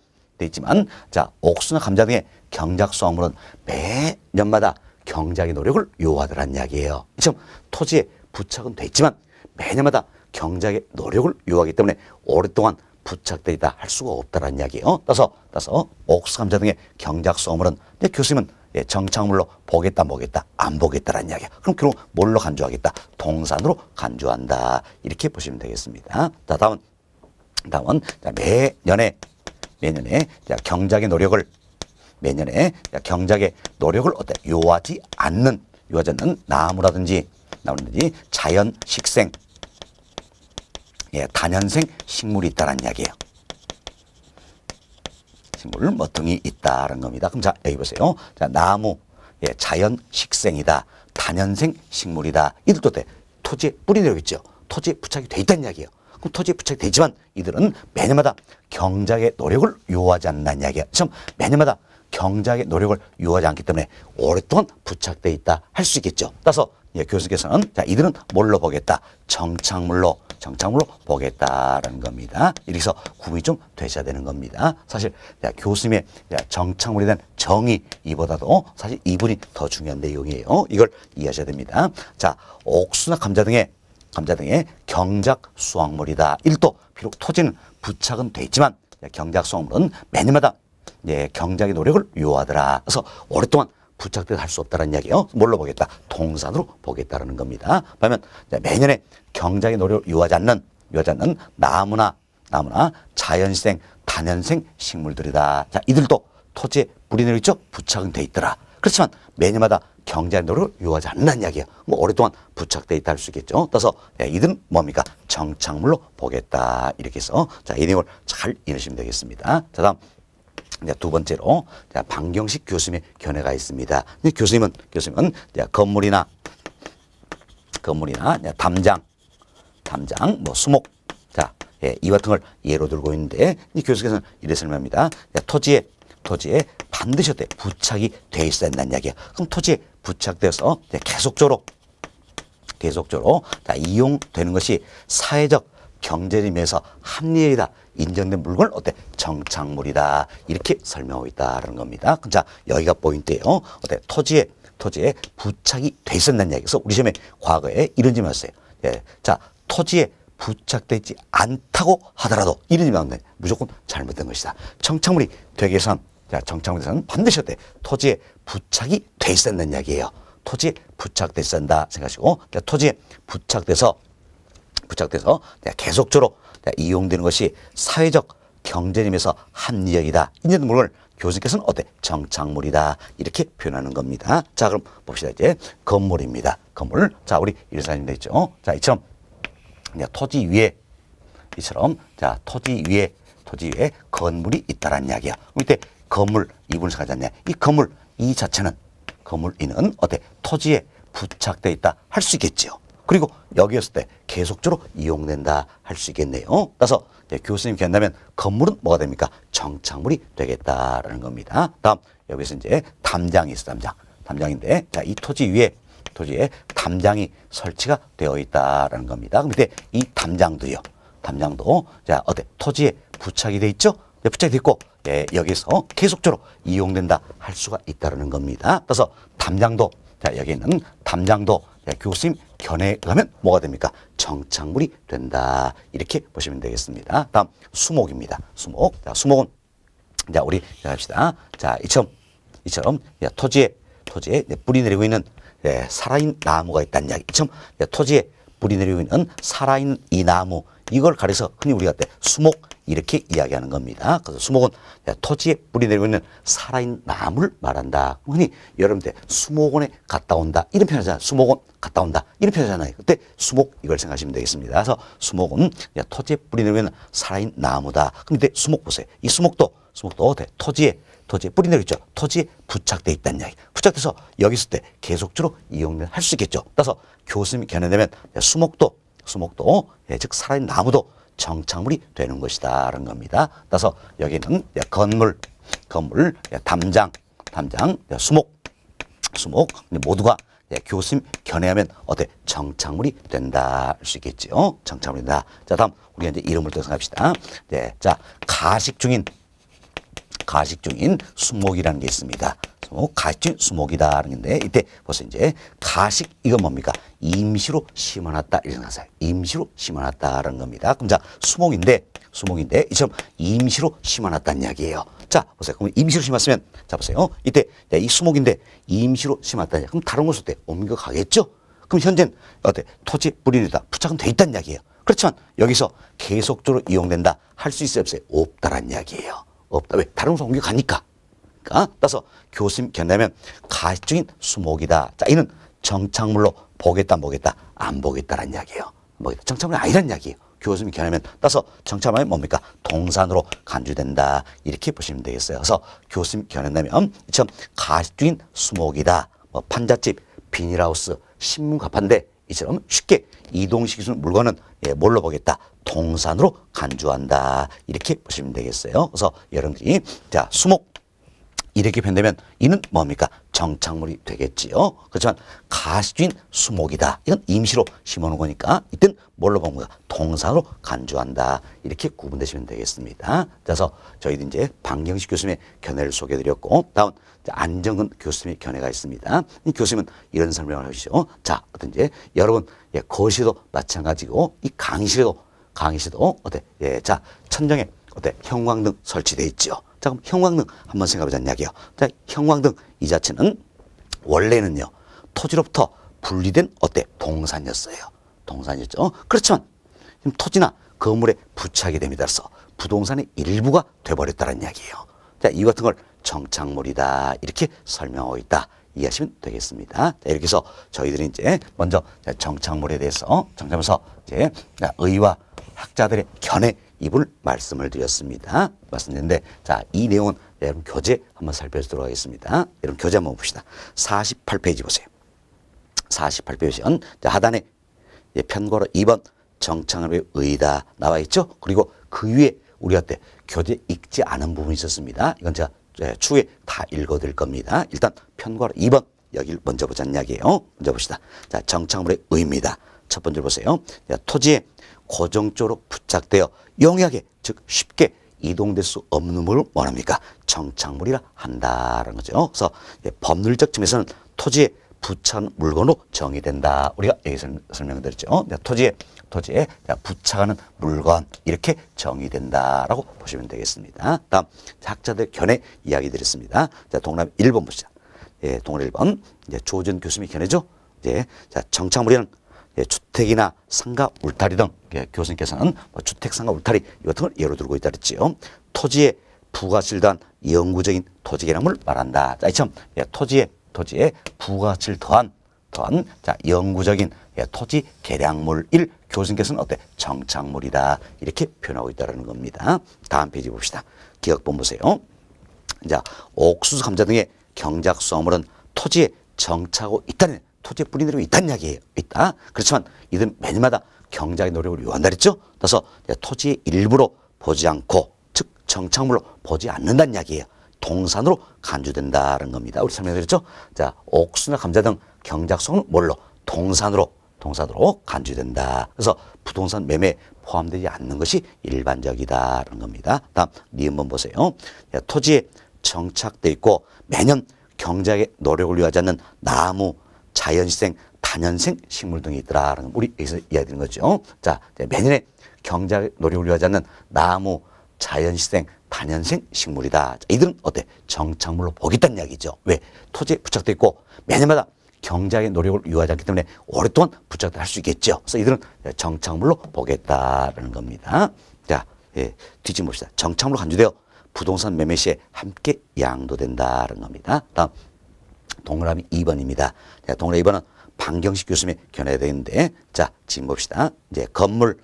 자, 옥수수나 감자 등의 경작 수확물은 매년마다 경작의 노력을 요하더라는 이야기예요. 이처럼 토지에 부착은 돼 있지만 매년마다 경작의 노력을 요하기 때문에 오랫동안 부착되어 있다 할 수가 없다는 이야기예요. 따라서 옥수 감자 등의 경작 수확물은 교수님은 예, 정착물로 보겠다, 뭐겠다, 안 보겠다라는 이야기야. 그럼 결국 뭘로 간주하겠다? 동산으로 간주한다. 이렇게 보시면 되겠습니다. 자, 다음은 자, 매년에 자, 경작의 노력을 자, 경작의 노력을 어때? 요하지 않는 나무라든지 자연 식생, 예, 단연생 식물이 있다는 이야기예요. 식물 뭐 등이 있다는 겁니다. 그럼 자, 여기 보세요. 자, 나무, 예, 자연 식생이다. 단연생 식물이다. 이들도 돼. 토지에 뿌리 내려있죠. 토지에 부착이 돼 있다는 이야기예요. 그럼 토지에 부착이 되지만 이들은 매년마다 경작의 노력을 요하지 않는다는 이야기예요. 그럼 매년마다 경작의 노력을 요하지 않기 때문에 오랫동안 부착돼 있다 할 수 있겠죠. 따라서 예, 교수께서는 자, 이들은 뭘로 보겠다? 정착물로 보겠다라는 겁니다. 이래서 구분이 좀 되셔야 되는 겁니다. 사실 자, 교수님의 정착물에 대한 정의 이보다도 사실 이분이 더 중요한 내용이에요. 이걸 이해하셔야 됩니다. 자, 옥수나 감자 등의 경작 수확물이다. 일도 비록 토지는 부착은 돼 있지만 경작 수확물은 매년마다 예, 경작의 노력을 요하더라. 그래서 오랫동안 부착돼서 할 수 없다는 이야기예요. 뭘로 보겠다? 동산으로 보겠다라는 겁니다. 그러면 매년에 경작의 노력을 요하지 않는 나무나 자연생, 단연생 식물들이다. 자, 이들도 토지에 뿌리 내려 있죠? 부착은 돼 있더라. 그렇지만 매년마다 경작의 노력을 요하지 않는다는 이야기예요. 뭐 오랫동안 부착돼 있다 할 수 있겠죠. 따라서 이들은 뭡니까? 정착물로 보겠다. 이렇게 해서 자, 이 내용을 잘 이해하시면 되겠습니다. 자, 다음 두 번째로 방경식 교수님의 견해가 있습니다. 교수님은 건물이나 담장, 뭐 수목, 자, 예, 이와 같은 걸 예로 들고 있는데 이 교수께서는 이렇게 설명합니다. 토지에 반드시 어때 부착이 돼 있어야 한다는 이야기야. 그럼 토지에 부착돼서 계속적으로 자, 이용되는 것이 사회적 경제림에서 합리적이다 인정된 물건을 어때 정착물이다 이렇게 설명하고 있다라는 겁니다. 자, 여기가 포인트예요. 어때 토지에 부착이 돼 있었다는 이야기. 그래서 우리 시험에 과거에 이런 질문 했어요. 예, 자, 토지에 부착되어 있지 않다고 하더라도 이런 질문 하면 무조건 잘못된 것이다. 정착물이 되기 위해서는 정착물에서는 반드시 어때 토지에 부착이 돼 있었다는 이야기예요. 토지에 부착돼 있었다 생각하시고 토지에 부착돼서 계속적으로 이용되는 것이 사회적 경제림에서 합리적이다. 인정된 물건을 교수님께서는 어때? 정착물이다. 이렇게 표현하는 겁니다. 자, 그럼 봅시다. 이제 건물입니다. 건물. 자, 우리 일사님 돼 있죠. 자, 이처럼 토지 위에 건물이 있다라는 이야기야. 이때 건물 이분을 생각하지 않냐? 이 건물 이 자체는 건물 이는 어때? 토지에 부착돼 있다 할 수 있겠지요. 그리고 여기 있을 때 계속적으로 이용된다 할 수 있겠네요. 따라서 교수님 견다면 건물은 뭐가 됩니까? 정착물이 되겠다라는 겁니다. 다음 여기서 이제 담장이 있어. 담장인데 자, 이 토지에 담장이 설치가 되어 있다라는 겁니다. 그럼 이때 이 담장도 자, 어때? 토지에 부착이 돼 있죠? 부착이 돼 있고 예, 여기서 계속적으로 이용된다 할 수가 있다라는 겁니다. 따라서 담장도 자, 여기는 담장도 교수님 견해에 가면 뭐가 됩니까? 정착물이 된다. 이렇게 보시면 되겠습니다. 다음 수목입니다. 수목. 자, 수목은 자, 우리 합시다. 자, 이처럼 토지에 뿌리 내리고 있는 살아있는 나무가 있다는 이야기. 이처럼 토지에 뿌리 내리고 있는 살아있는 이 나무 이걸 가려서 흔히 우리가 수목 이렇게 이야기하는 겁니다. 그래서 수목은 토지에 뿌리 내리고 있는 살아있는 나무를 말한다. 흔히 여러분들 수목원에 갔다 온다 이런 표현하잖아요. 수목원 갔다 온다 이런 표현하잖아요. 그때 수목 이걸 생각하시면 되겠습니다. 그래서 수목은 토지에 뿌리 내리고 있는 살아있는 나무다. 그런데 수목 보세요. 이 수목도 토지에 뿌리 내리죠. 토지에 부착돼 있다는 이야기. 부착돼서 여기 있을 때 계속적으로 이용할 수 있겠죠. 따라서 교수님이 견해되면 수목도 즉 살아있는 나무도 정착물이 되는 것이다 라는 겁니다. 따라서 여기는 건물, 담장, 수목 모두가 교수님 견해하면 어때? 정착물이 된다 할 수 있겠죠. 정착물이다. 자, 다음 우리가 이제 이름을 또 생각합시다. 네, 자, 가식 중인 수목이라는 게 있습니다. 가식 중인 수목이다라는 건데 이때 벌써 이제 가식 이건 뭡니까? 임시로 심어놨다 이렇게 생각하세요. 임시로 심어놨다라는 겁니다. 그럼 자 수목인데 이처럼 임시로 심어놨다는 이야기예요. 자, 보세요. 그럼 임시로 심었으면, 자, 보세요. 이때 이 수목인데 임시로 심었다. 그럼 다른 곳으로 어때? 옮겨가겠죠? 그럼 현재는 어때? 토지 뿌리에다 부착은 돼 있다는 이야기예요. 그렇지만 여기서 계속적으로 이용된다. 할 수 있어요? 없어요? 없다라는 이야기예요. 없다. 왜? 다른 곳으로 옮겨가니까. 그러니까 따라서 교수님 견내면 가시적인 수목이다. 자, 이는 정착물로 보겠다, 뭐겠다, 안 보겠다라는 이야기예요. 뭐겠다. 정착물이 아니라는 이야기예요. 교수님 견내면 따라서 정착물이 뭡니까? 동산으로 간주된다. 이렇게 보시면 되겠어요. 그래서 교수님 견내면 이처럼 가시적인 수목이다. 뭐 판잣집, 비닐하우스, 신문가판대 이처럼 쉽게 이동시킬 수 있는 물건은 뭘로 보겠다? 동산으로 간주한다. 이렇게 보시면 되겠어요. 그래서 여러분들이 자, 수목 이렇게 변되면 이는 뭡니까? 정착물이 되겠지요. 그렇지만 가시주인 수목이다. 이건 임시로 심어놓은 거니까 이땐 뭘로 본 거야? 동산으로 간주한다. 이렇게 구분되시면 되겠습니다. 그래서 저희도 이제 방경식 교수님의 견해를 소개해드렸고 다음 안정근 교수님의 견해가 있습니다. 이 교수님은 이런 설명을 하시죠. 자, 어떤지 여러분 거실도 마찬가지고 이 강의실도 어때? 자, 천정에 어때? 형광등 설치되어 있죠. 자, 그럼 형광등 한번 생각해보자는 이야기예요. 자, 형광등 이 자체는 원래는요, 토지로부터 분리된 어때? 동산이었어요. 동산이었죠. 그렇지만 토지나 건물에 부착이 됨에 따라서 부동산의 일부가 돼버렸다는 이야기예요. 자, 이 같은 걸 정착물이다. 이렇게 설명하고 있다. 이해하시면 되겠습니다. 자, 이렇게 해서 저희들이 이제 먼저 정착물에 대해서 정착하면서 이제 의와 학자들의 견해 이분을 말씀을 드렸습니다. 말씀드렸는데, 자, 이 내용은 여러분 교재 한번 살펴보도록 하겠습니다. 여러분 교재 한번 봅시다. 48페이지 보세요. 48페이지 하단에 편괄호 2번 정착물의 의다 나와 있죠. 그리고 그 위에 우리가 때 교재 읽지 않은 부분이 있었습니다. 이건 제가 추후에 다 읽어드릴 겁니다. 일단 편괄호 2번 여기를 먼저 보자는 이야기예요. 먼저 봅시다. 자, 정착물의 의입니다. 첫 번째로 보세요. 자, 토지에 고정적으로 부착되어 용이하게 즉 쉽게 이동될 수 없는 물을 원합니까? 정착물이라 한다라는 거죠. 그래서 법률적 측면에서는 토지에 부착한 물건으로 정의된다. 우리가 여기서 설명드렸죠. 토지에 부착하는 물건 이렇게 정의된다라고 보시면 되겠습니다. 다음 학자들 견해 이야기 드렸습니다. 자, 동그라미 1번 보시죠. 동그라미 1번 조준 교수님의 견해죠. 자, 정착물에는 주택이나 상가 울타리 등 교수님께서는 주택, 상가, 울타리 이 같은 걸 예로 들고 있다 그랬지요. 토지에 부가치를 더한 영구적인 토지 개량물을 말한다. 자, 이처럼 토지에 부가치를 더한 자, 영구적인 토지 개량물일 교수님께서는 어때? 정착물이다. 이렇게 표현하고 있다는 겁니다. 다음 페이지 봅시다. 기억본 보세요. 자, 옥수수, 감자 등의 경작 수확물은 토지에 정착하고 있다는 토지에 뿌리 내리고 있다는 이야기예요. 있다. 그렇지만 이들은 매년마다 경작의 노력을 요한다 그랬죠. 그래서 토지의 일부로 보지 않고 즉 정착물로 보지 않는다는 이야기예요. 동산으로 간주된다는 겁니다. 우리 설명드렸죠. 자, 옥수수나 감자 등 경작성은 뭘로? 동산으로 간주된다. 그래서 부동산 매매에 포함되지 않는 것이 일반적이다라는 겁니다. 다음 니은번 보세요. 토지에 정착돼 있고 매년 경작의 노력을 요하지 않는 나무, 자연시생, 단연생 식물 등이 있더라라는 우리 여기서 이야기하는 거죠. 자, 매년에 경작의 노력을 요하지 않는 나무, 자연시생, 단연생 식물이다. 자, 이들은 어때? 정착물로 보겠다는 이야기죠. 왜? 토지에 부착돼 있고 매년마다 경작의 노력을 요하지 않기 때문에 오랫동안 부착을 할 수 있겠죠. 그래서 이들은 정착물로 보겠다라는 겁니다. 자, 뒤집어 봅시다. 정착물로 간주되어 부동산 매매 시에 함께 양도된다는 겁니다. 다음 동그라미 2번입니다. 자, 동그라미 2번은 방경식 교수님의 견해가 되는데, 자, 지금 봅시다. 이제 건물,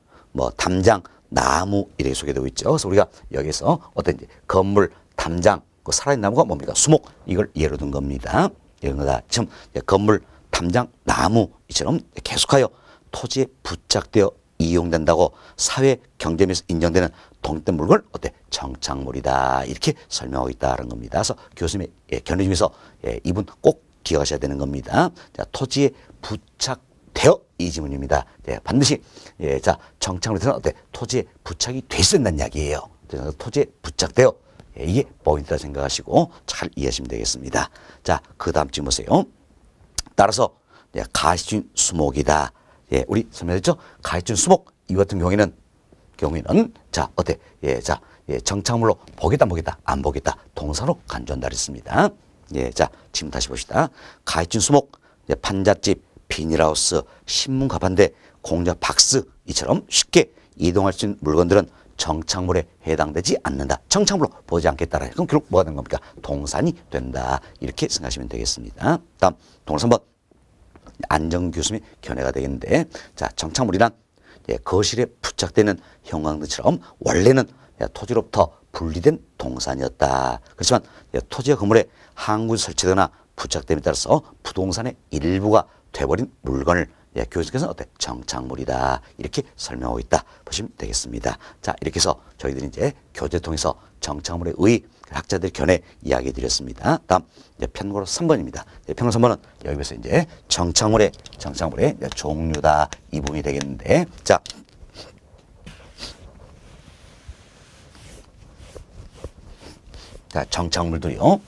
담장, 나무 이렇게 소개되고 있죠. 그래서 우리가 여기서 어떤 건물, 담장, 그 살아있는 나무가 뭡니까? 수목 이걸 예로 든 겁니다. 이런 거다. 지금 건물, 담장, 나무 이처럼 계속하여 토지에 부착되어 이용된다고 사회 경제면에서 인정되는 독립된 물건을 어때? 정착물이다. 이렇게 설명하고 있다는 겁니다. 그래서 교수님의 견해 중에서 이분 꼭 기억하셔야 되는 겁니다. 자, 토지에 부착되어 이 지문입니다. 반드시 자, 정착물에서는 어때? 토지에 부착이 됐었다는 이야기예요. 그래서 토지에 부착되어 이게 포인트다 생각하시고 잘 이해하시면 되겠습니다. 자, 그 다음 지금 보세요. 따라서 가시주인 수목이다. 우리 설명했죠? 가시주인 수목 이 같은 경우에는 자, 어때? 자, 예, 정착물로 보겠다, 보겠다, 안 보겠다, 동사로 간주한다 그랬습니다. 예, 자, 지금 다시 봅시다. 가해진 수목, 예, 판잣집, 비닐하우스, 신문 가판대, 공자 박스 이처럼 쉽게 이동할 수 있는 물건들은 정착물에 해당되지 않는다. 정착물로 보지 않겠다라. 그럼 결국 뭐가 되는 겁니까? 동산이 된다. 이렇게 생각하시면 되겠습니다. 다음 동사 3번. 안정교수의 견해가 되겠는데, 자, 정착물이란 예, 거실에 부착되는 형광등처럼 원래는 예, 토지로부터 분리된 동산이었다. 그렇지만 예, 토지와 건물에 항구에 설치되거나 부착됨에 따라서 부동산의 일부가 돼버린 물건을 예, 교수께서는 어때? 정착물이다. 이렇게 설명하고 있다. 보시면 되겠습니다. 자, 이렇게 해서 저희들이 이제 교재 통해서 정착물의 의 학자들 견해 이야기 드렸습니다. 다음 이제 편고로 3번입니다. 편고 3번은 여기서 이제 정착물의 종류다. 이 부분이 되겠는데, 자, 정착물들이요.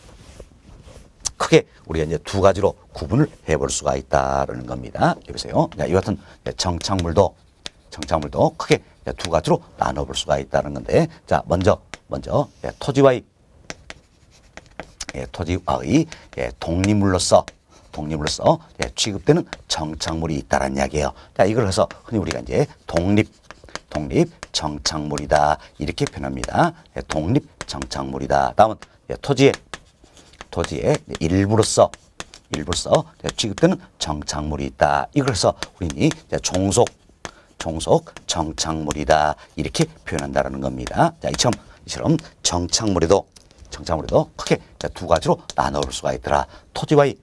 크게 우리가 이제 두 가지로 구분을 해볼 수가 있다라는 겁니다. 여보세요. 이 같은 정착물도 크게 두 가지로 나눠볼 수가 있다는 건데, 자, 먼저 토지와의 독립물로서 취급되는 정착물이 있다는 이야기예요. 자, 이걸 해서 흔히 우리가 이제 독립 정착물이다 이렇게 표현합니다. 독립 정착물이다. 다음은 토지의 일부로서 취급되는 정착물이 있다. 이걸 해서 우리는 종속 정착물이다 이렇게 표현한다는 겁니다. 자, 이처럼 정착물에도 크게 두 가지로 나눠볼 수가 있더라. 토지와의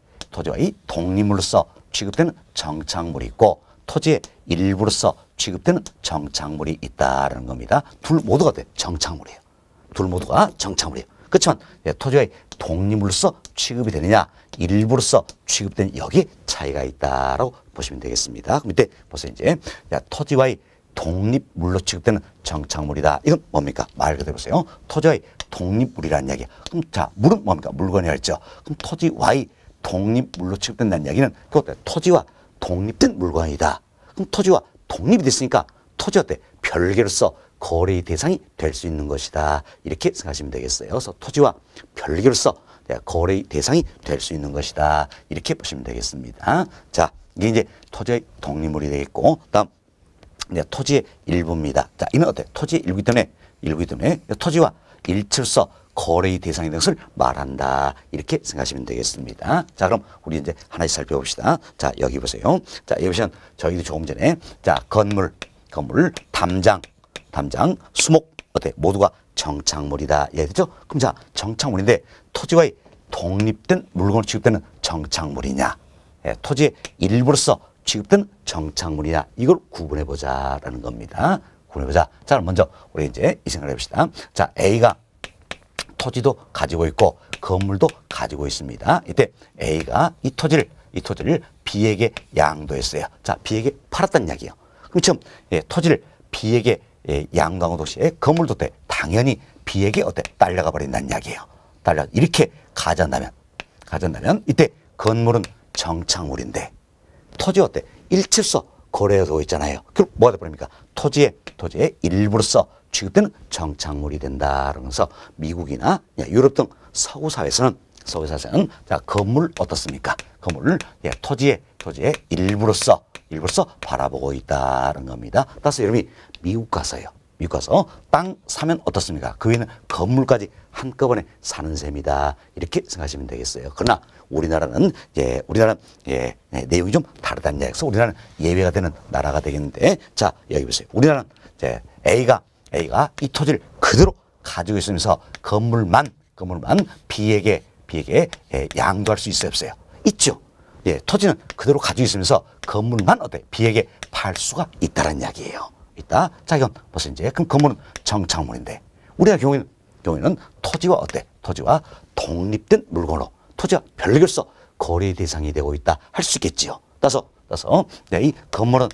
독립물로서 취급되는 정착물이 있고, 토지의 일부로서 취급되는 정착물이 있다는 겁니다. 둘 모두가 정착물이에요. 둘 모두가 정착물이에요. 그렇지만 토지와의 독립물로서 취급이 되느냐, 일부로서 취급되는 여기에 차이가 있다라고 보시면 되겠습니다. 그럼 이때 보세요. 이제 토지와의 독립물로 취급되는 정착물이다. 이건 뭡니까? 말 그대로 보세요. 토지와의 독립물이라는 이야기야. 그럼 자, 물은 뭡니까? 물건이라 했죠. 그럼 토지와의 독립물로 취급된다는 이야기는 그것도 토지와 독립된 물건이다. 그럼 토지와 독립이 됐으니까 토지와 별개로서 거래의 대상이 될 수 있는 것이다. 이렇게 생각하시면 되겠어요. 그래서 토지와 별개로서 거래의 대상이 될 수 있는 것이다. 이렇게 보시면 되겠습니다. 자, 이게 이제 토지의 독립물이 되겠고, 다음 토지의 일부입니다. 자, 이는 어때? 토지의 일부이기 때문에 토지와 일체로서 거래의 대상이 되는 것을 말한다. 이렇게 생각하시면 되겠습니다. 자, 그럼 우리 이제 하나씩 살펴봅시다. 자, 여기 보세요. 자, 여기 보시면 저희도 조금 전에 자, 건물, 담장, 수목 어때? 모두가 정착물이다. 얘기했죠? 그럼 자, 정착물인데 토지와의 독립된 물건으로 취급되는 정착물이냐, 토지의 일부로서 취급되는 정착물이냐, 이걸 구분해보자라는 겁니다. 구분해보자. 자, 그럼 먼저 우리 이제 이 생각을 해봅시다. 자, A가 토지도 가지고 있고 건물도 가지고 있습니다. 이때 A가 이 토지를 B에게 양도했어요. 자, B에게 팔았다는 이야기예요. 그럼 지금 토지를 B에게 양도한 동시에 건물도 당연히 B에게 딸려가 버린다는 이야기예요. 이렇게 가져간다면 이때 건물은 정착물인데 토지 일체로서 거래되고 있잖아요. 그럼 뭐가 돼버립니까? 토지의 일부로서 취급되는 정착물이 된다. 그러면서 미국이나 유럽 등 서구 사회에서는 자, 건물 어떻습니까? 건물을 토지의 일부로서 바라보고 있다는 겁니다. 따라서 여러분이 미국 가서 땅 사면 어떻습니까? 그 위에는 건물까지 한꺼번에 사는 셈이다. 이렇게 생각하시면 되겠어요. 그러나 우리나라는 내용이 좀 다르다는 이야기에서 우리나라는 예외가 되는 나라가 되겠는데, 자, 여기 보세요. 우리나라는 이제 A가 이 토지를 그대로 가지고 있으면서 건물만 B에게 양도할 수 있어요, 없어요? 있죠. 토지는 그대로 가지고 있으면서 건물만 B에게 팔 수가 있다는 이야기예요. 있다. 자, 이건 벌써 이제 그럼 건물은 정착물인데 우리나라 경우에는 토지와 독립된 물건으로 토지와 별개로서 거래 대상이 되고 있다 할 수 있겠지요. 따라서 이 건물은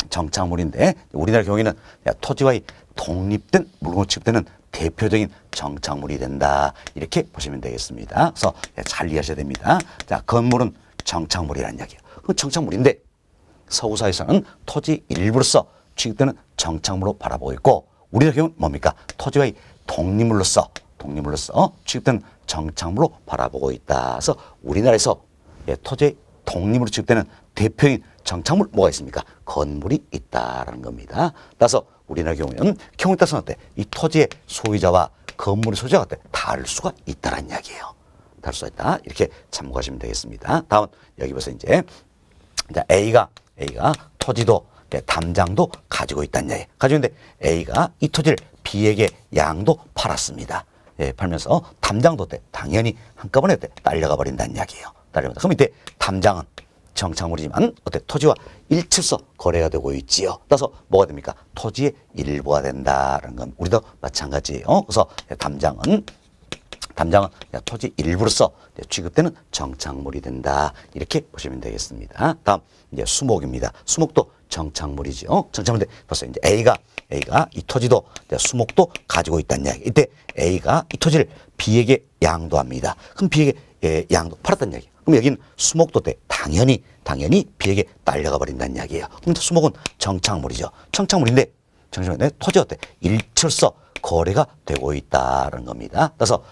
정착물인데 우리나라 경우에는 토지와의 독립된 물건으로 취급되는 대표적인 정착물이 된다. 이렇게 보시면 되겠습니다. 그래서 잘 이해하셔야 됩니다. 자, 건물은 정착물이라는 이야기예요. 그럼 정착물인데 서구 사회에서는 토지 일부로서 취급되는 정착물로 바라보고 있고, 우리나라 경우는 뭡니까? 토지와의 독립물로서 취급되는 정착물로 바라보고 있다. 그래서 우리나라에서 토지의 독립으로 취급되는 대표인 정착물 뭐가 있습니까? 건물이 있다라는 겁니다. 따라서 우리나라 경우에는 경우에 따라서는 어때? 이 토지의 소유자와 건물의 소유자가 어때? 다를 수가 있다는 이야기예요. 다를 수가 있다. 이렇게 참고하시면 되겠습니다. 다음 여기 보세요. 이제 A가 토지도 담장도 가지고 있다는 이야기. 가지고 있는데 A가 이 토지를 B에게 양도 팔았습니다. 팔면서 담장도 어때? 당연히 한꺼번에 어때? 딸려가 버린다는 이야기예요. 딸려가. 그럼 이때 담장은 정착물이지만 어때? 토지와 일체서 거래가 되고 있지요. 따라서 뭐가 됩니까? 토지의 일부가 된다라는 건 우리도 마찬가지예요. 그래서 담장은 토지 일부로서 취급되는 정착물이 된다. 이렇게 보시면 되겠습니다. 다음 이제 수목입니다. 수목도 정착물이죠. 정착물인데 벌써 이제 A가 이 토지도 수목도 가지고 있다는 이야기. 이때 A가 이 토지를 B에게 양도합니다. 그럼 B에게 양도 팔았다는 이야기. 그럼 여기는 수목도 때 당연히 B에게 딸려가 버린다는 이야기예요. 그럼 수목은 정착물이죠. 정착물인데 토지 어때? 일철서 거래가 되고 있다는 겁니다. 따라서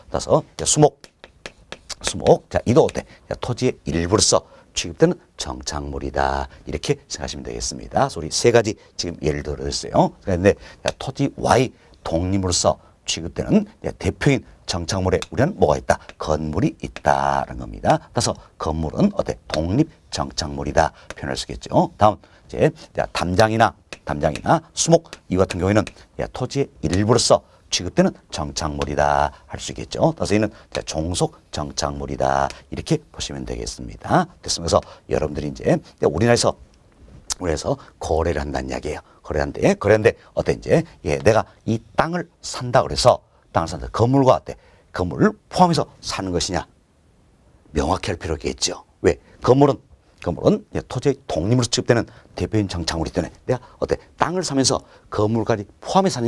수목. 자, 이도 어때? 토지의 일부로서 취급되는 정착물이다. 이렇게 생각하시면 되겠습니다. 그래서 우리 세 가지 지금 예를 들었어요. 그런데 토지 Y 독립으로서 취급되는 대표인 정착물에 우리는 뭐가 있다? 건물이 있다는 겁니다. 따라서 건물은 어때? 독립 정착물이다. 표현할 수 있겠죠. 다음 이제 담장이나 수목 이 같은 경우에는 토지의 일부로서 취급되는 정착물이다 할 수 있겠죠. 따라서 이는 종속 정착물이다 이렇게 보시면 되겠습니다. 됐습니다. 그래서 여러분들이 이제 우리나라에서 거래를 한다는 이야기예요. 거래하는데 어때? 이제 내가 이 땅을 산다 그래서 땅을 산다. 건물과 어때? 건물을 포함해서 사는 것이냐? 명확히 할 필요가 있겠죠. 왜? 건물은 토지의 독립으로 취급되는 대표인 정착물이기 때문에 내가 어때? 땅을 사면서 건물까지 포함해서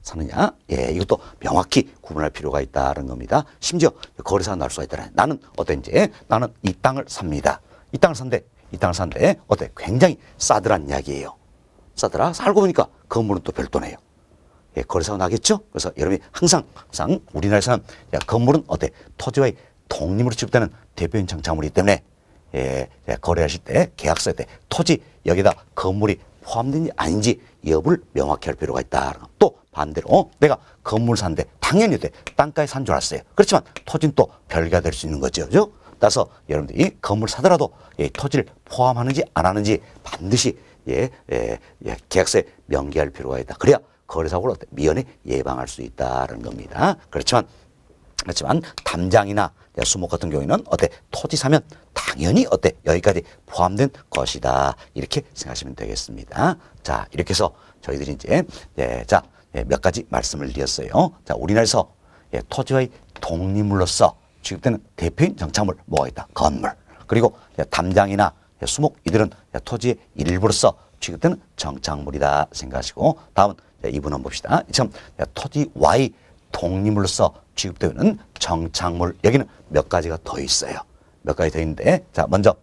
사느냐? 이것도 명확히 구분할 필요가 있다는 겁니다. 심지어 거래사가 나올 수가 있다. 나는 이 땅을 삽니다. 이 땅을 산데 어때? 굉장히 싸더란 이야기예요. 싸더라. 알고 보니까 건물은 또 별도네요. 거래사가 나겠죠? 그래서 여러분이 항상 우리나라에서는 건물은 어때? 토지와의 독립으로 취급되는 대표인 정착물이기 때문에 거래하실 때 계약서에 토지 여기다 건물이 포함된지 아닌지 여부를 명확히 할 필요가 있다. 또 반대로 내가 건물 산데 당연히 땅가에 산 줄 알았어요. 그렇지만 토지는 또 별개가 될 수 있는 거죠. 그죠? 따라서 여러분들이 건물 사더라도 토지를 포함하는지 안 하는지 반드시 계약서에 명기할 필요가 있다. 그래야 거래사고를 미연에 예방할 수 있다는 겁니다. 그렇지만 담장이나 수목 같은 경우에는 토지 사면 당연히 여기까지 포함된 것이다. 이렇게 생각하시면 되겠습니다. 자, 이렇게 해서 저희들이 이제 몇 가지 말씀을 드렸어요. 자, 우리나라에서 토지와의 독립물로서 취급되는 대표인 정착물 뭐가 있다? 건물. 그리고 담장이나 수목 이들은 토지의 일부로서 취급되는 정착물이다 생각하시고 다음은 이분 봅시다. 참 토지 Y 독립물로서 취급되는 정착물 여기는 몇 가지가 더 있어요. 몇 가지 더 있는데 자 먼저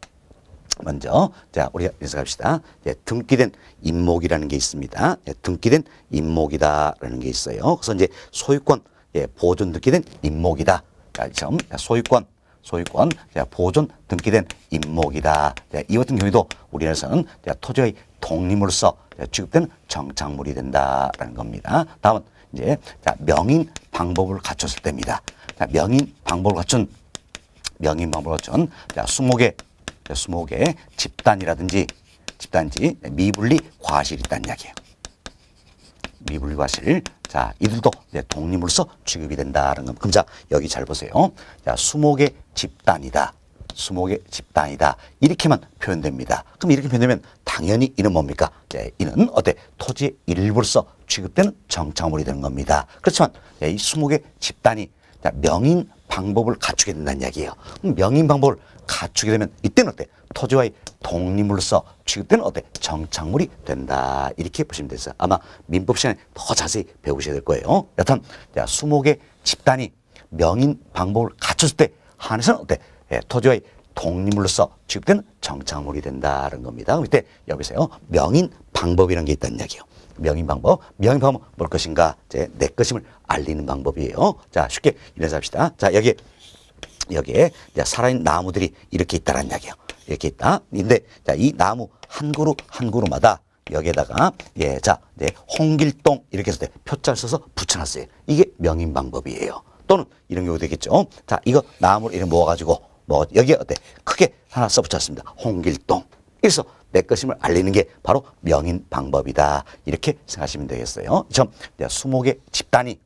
우리가 인식합시다. 등기된 임목이라는 게 있습니다. 등기된 임목이다라는 게 있어요. 그래서 이제 소유권 보존 등기된 임목이다. 소유권 보존 등기된 임목이다. 이 같은 경우에도 우리나라에서는 토지의 독립물로서 취급되는 정착물이 된다라는 겁니다. 다음은 이제 명인 방법을 갖췄을 때입니다. 명인 방법을 갖춘 수목의 집단이라든지 미분리 과실이 있다는 이야기예요. 미분리 과실. 자, 이들도 독립물로서 취급이 된다는 겁니다. 그럼 자, 여기 잘 보세요. 자, 수목의 집단이다. 이렇게만 표현됩니다. 그럼 이렇게 표현되면 당연히 이는 뭡니까? 이는 토지의 일부로서 취급되는 정착물이 되는 겁니다. 그렇지만 이 수목의 집단이 명인 방법을 갖추게 된다는 이야기예요. 그럼 명인 방법을 갖추게 되면 이때는 토지와의 독립물로서 취급되는 정착물이 된다. 이렇게 보시면 되겠어요. 아마 민법 시간에 더 자세히 배우셔야 될 거예요. 여튼 수목의 집단이 명인 방법을 갖췄을 때 한해서는 토지와의 독립물로서 취급되는 정착물이 된다는 겁니다. 그럼 이때 여기서요 명인 방법이라는 게 있다는 이야기예요. 명인 방법. 명인 방법 뭘 것인가? 이제 내 것임을 알리는 방법이에요. 자, 쉽게 이래서 합시다. 자, 여기에 이제 살아있는 나무들이 이렇게 있다라는 이야기예요. 이렇게 있다. 근데 자, 이 나무 한 그루 한 그루마다 여기에다가 자, 홍길동 이렇게 해서 표자를 써서 붙여놨어요. 이게 명인 방법이에요. 또는 이런 경우도 되겠죠. 자, 이거 나무를 이렇게 모아가지고 여기에 크게 하나 써붙였습니다. 홍길동. 그래서 내 것임을 알리는 게 바로 명인 방법이다. 이렇게 생각하시면 되겠어요. 좀 수목의 집단이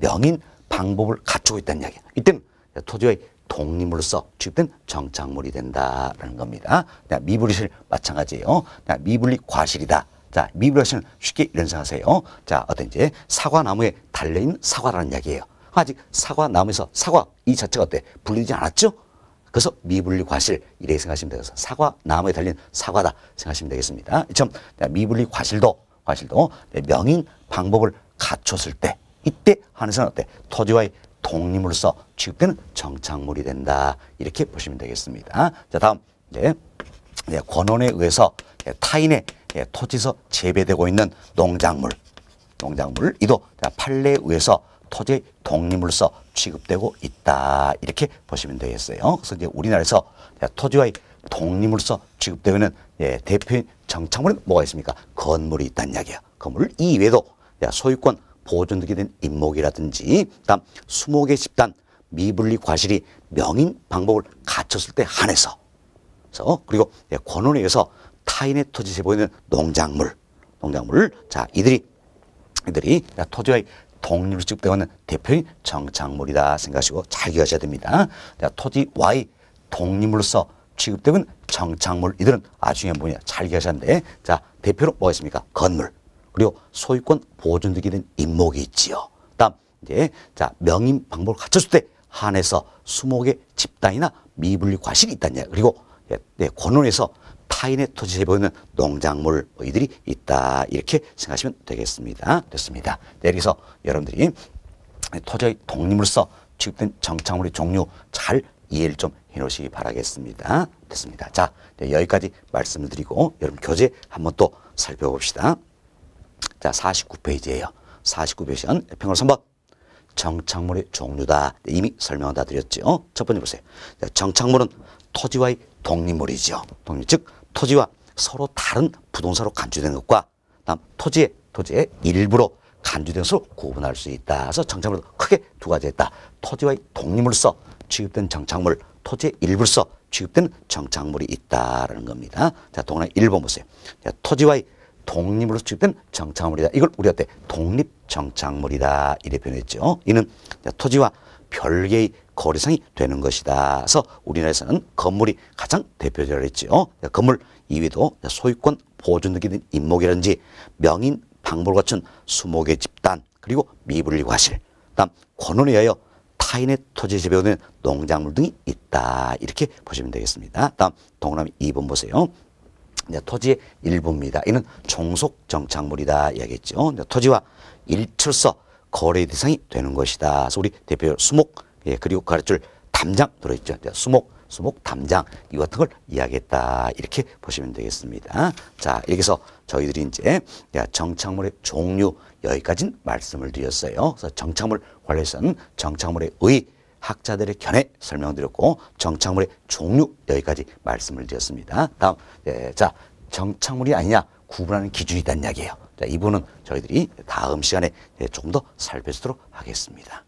명인 방법을 갖추고 있다는 이야기예요. 이때는 토지와의 독립물로서 취급된 정착물이 된다라는 겁니다. 미분리실 마찬가지예요. 미분리 과실이다. 자, 미분리 과실은 쉽게 이런 생각하세요. 자, 이제 사과나무에 달려있는 사과라는 이야기예요. 아직 사과나무에서 사과 이 자체가 분리되지 않았죠? 그래서 미분리 과실 이렇게 생각하시면 되겠어요. 사과나무에 달린 사과다 생각하시면 되겠습니다. 이처럼 미분리 과실도 명인 방법을 갖췄을 때 이때 한해서는 토지와의 독립물로서 취급되는 정착물이 된다. 이렇게 보시면 되겠습니다. 자, 다음 권원에 의해서 타인의 토지에서 재배되고 있는 농작물 이도 판례에 의해서 토지의 독립물로서 취급되고 있다. 이렇게 보시면 되겠어요. 그래서 이제 우리나라에서 토지와의 독립물로서 취급되고 있는 대표인 정착물은 뭐가 있습니까? 건물이 있다는 이야기예요. 건물 이외에도 소유권 보존되게 된 임목이라든지 다음 수목의 집단 미분리 과실이 명인 방법을 갖췄을 때 한해서 그리고 권원에 의해서 타인의 토지에 보이는 농작물 자, 이들이 토지와의 독립을 취급되고 있는 대표인 정착물이다 생각하시고 잘 기억하셔야 됩니다. 토지와의 독립물로서 취급되고 있는 정착물 이들은 아주 중요한 부분이야. 잘 기억하셔야 하는데 자, 대표로 뭐가 있습니까? 건물 그리고 소유권 보존되게 된 임목이 있지요. 다음 자, 명인 방법을 갖췄을 때 한해서 수목의 집단이나 미분리 과실이 있다는 이야기. 그리고 권원에서 타인의 토지에 보이는 농작물 이들이 있다. 이렇게 생각하시면 되겠습니다. 됐습니다. 여기서 여러분들이 토지의 독립물로서 취급된 정착물의 종류 잘 이해를 좀 해놓으시기 바라겠습니다. 됐습니다. 자, 여기까지 말씀을 드리고 여러분 교재 한번 또 살펴봅시다. 자, 49페이지예요. 49페이지는 평을 3번. 정착물의 종류다. 이미 설명을 다 드렸죠. 첫 번째 보세요. 정착물은 토지와의 독립물이죠. 즉 토지와 서로 다른 부동산으로 간주된 것과 다음 토지의 일부로 간주된 것으로 구분할 수 있다. 그래서 정착물은 크게 두 가지 있다. 토지와의 독립물로서 취급된 정착물, 토지의 일부로서 취급된 정착물이 있다라는 겁니다. 자, 동그라미 1번 보세요. 자, 토지와의 독립물로서 취급된 정착물이다. 이걸 우리가 독립정착물이다. 이렇게 표현했죠. 이는 토지와 별개의 거래상이 되는 것이다. 그래서 우리나라에서는 건물이 가장 대표적으로 했죠. 건물 이외에도 소유권 보존되게 된 임목이라든지 명인 방법을 갖춘 수목의 집단 그리고 미분리 과실 다음 권원에 의하여 타인의 토지에 재배되는 농작물 등이 있다. 이렇게 보시면 되겠습니다. 다음 동그라미 2번 보세요. 토지의 일부입니다. 이는 종속 정착물이다 이야기했죠. 토지와 일체로서 거래 대상이 되는 것이다. 그래서 우리 대표 수목 그리고 가르칠 담장 들어있죠. 수목 담장 이 같은 걸 이야기했다. 이렇게 보시면 되겠습니다. 자, 여기서 저희들이 이제 정착물의 종류 여기까지는 말씀을 드렸어요. 그래서 정착물 관련해서는 정착물의 의 학자들의 견해 설명드렸고 정착물의 종류 여기까지 말씀을 드렸습니다. 다음 자, 정착물이 아니냐 구분하는 기준이 있다는 이야기예요. 자, 이 부분은 저희들이 다음 시간에 조금 더 살펴보도록 하겠습니다.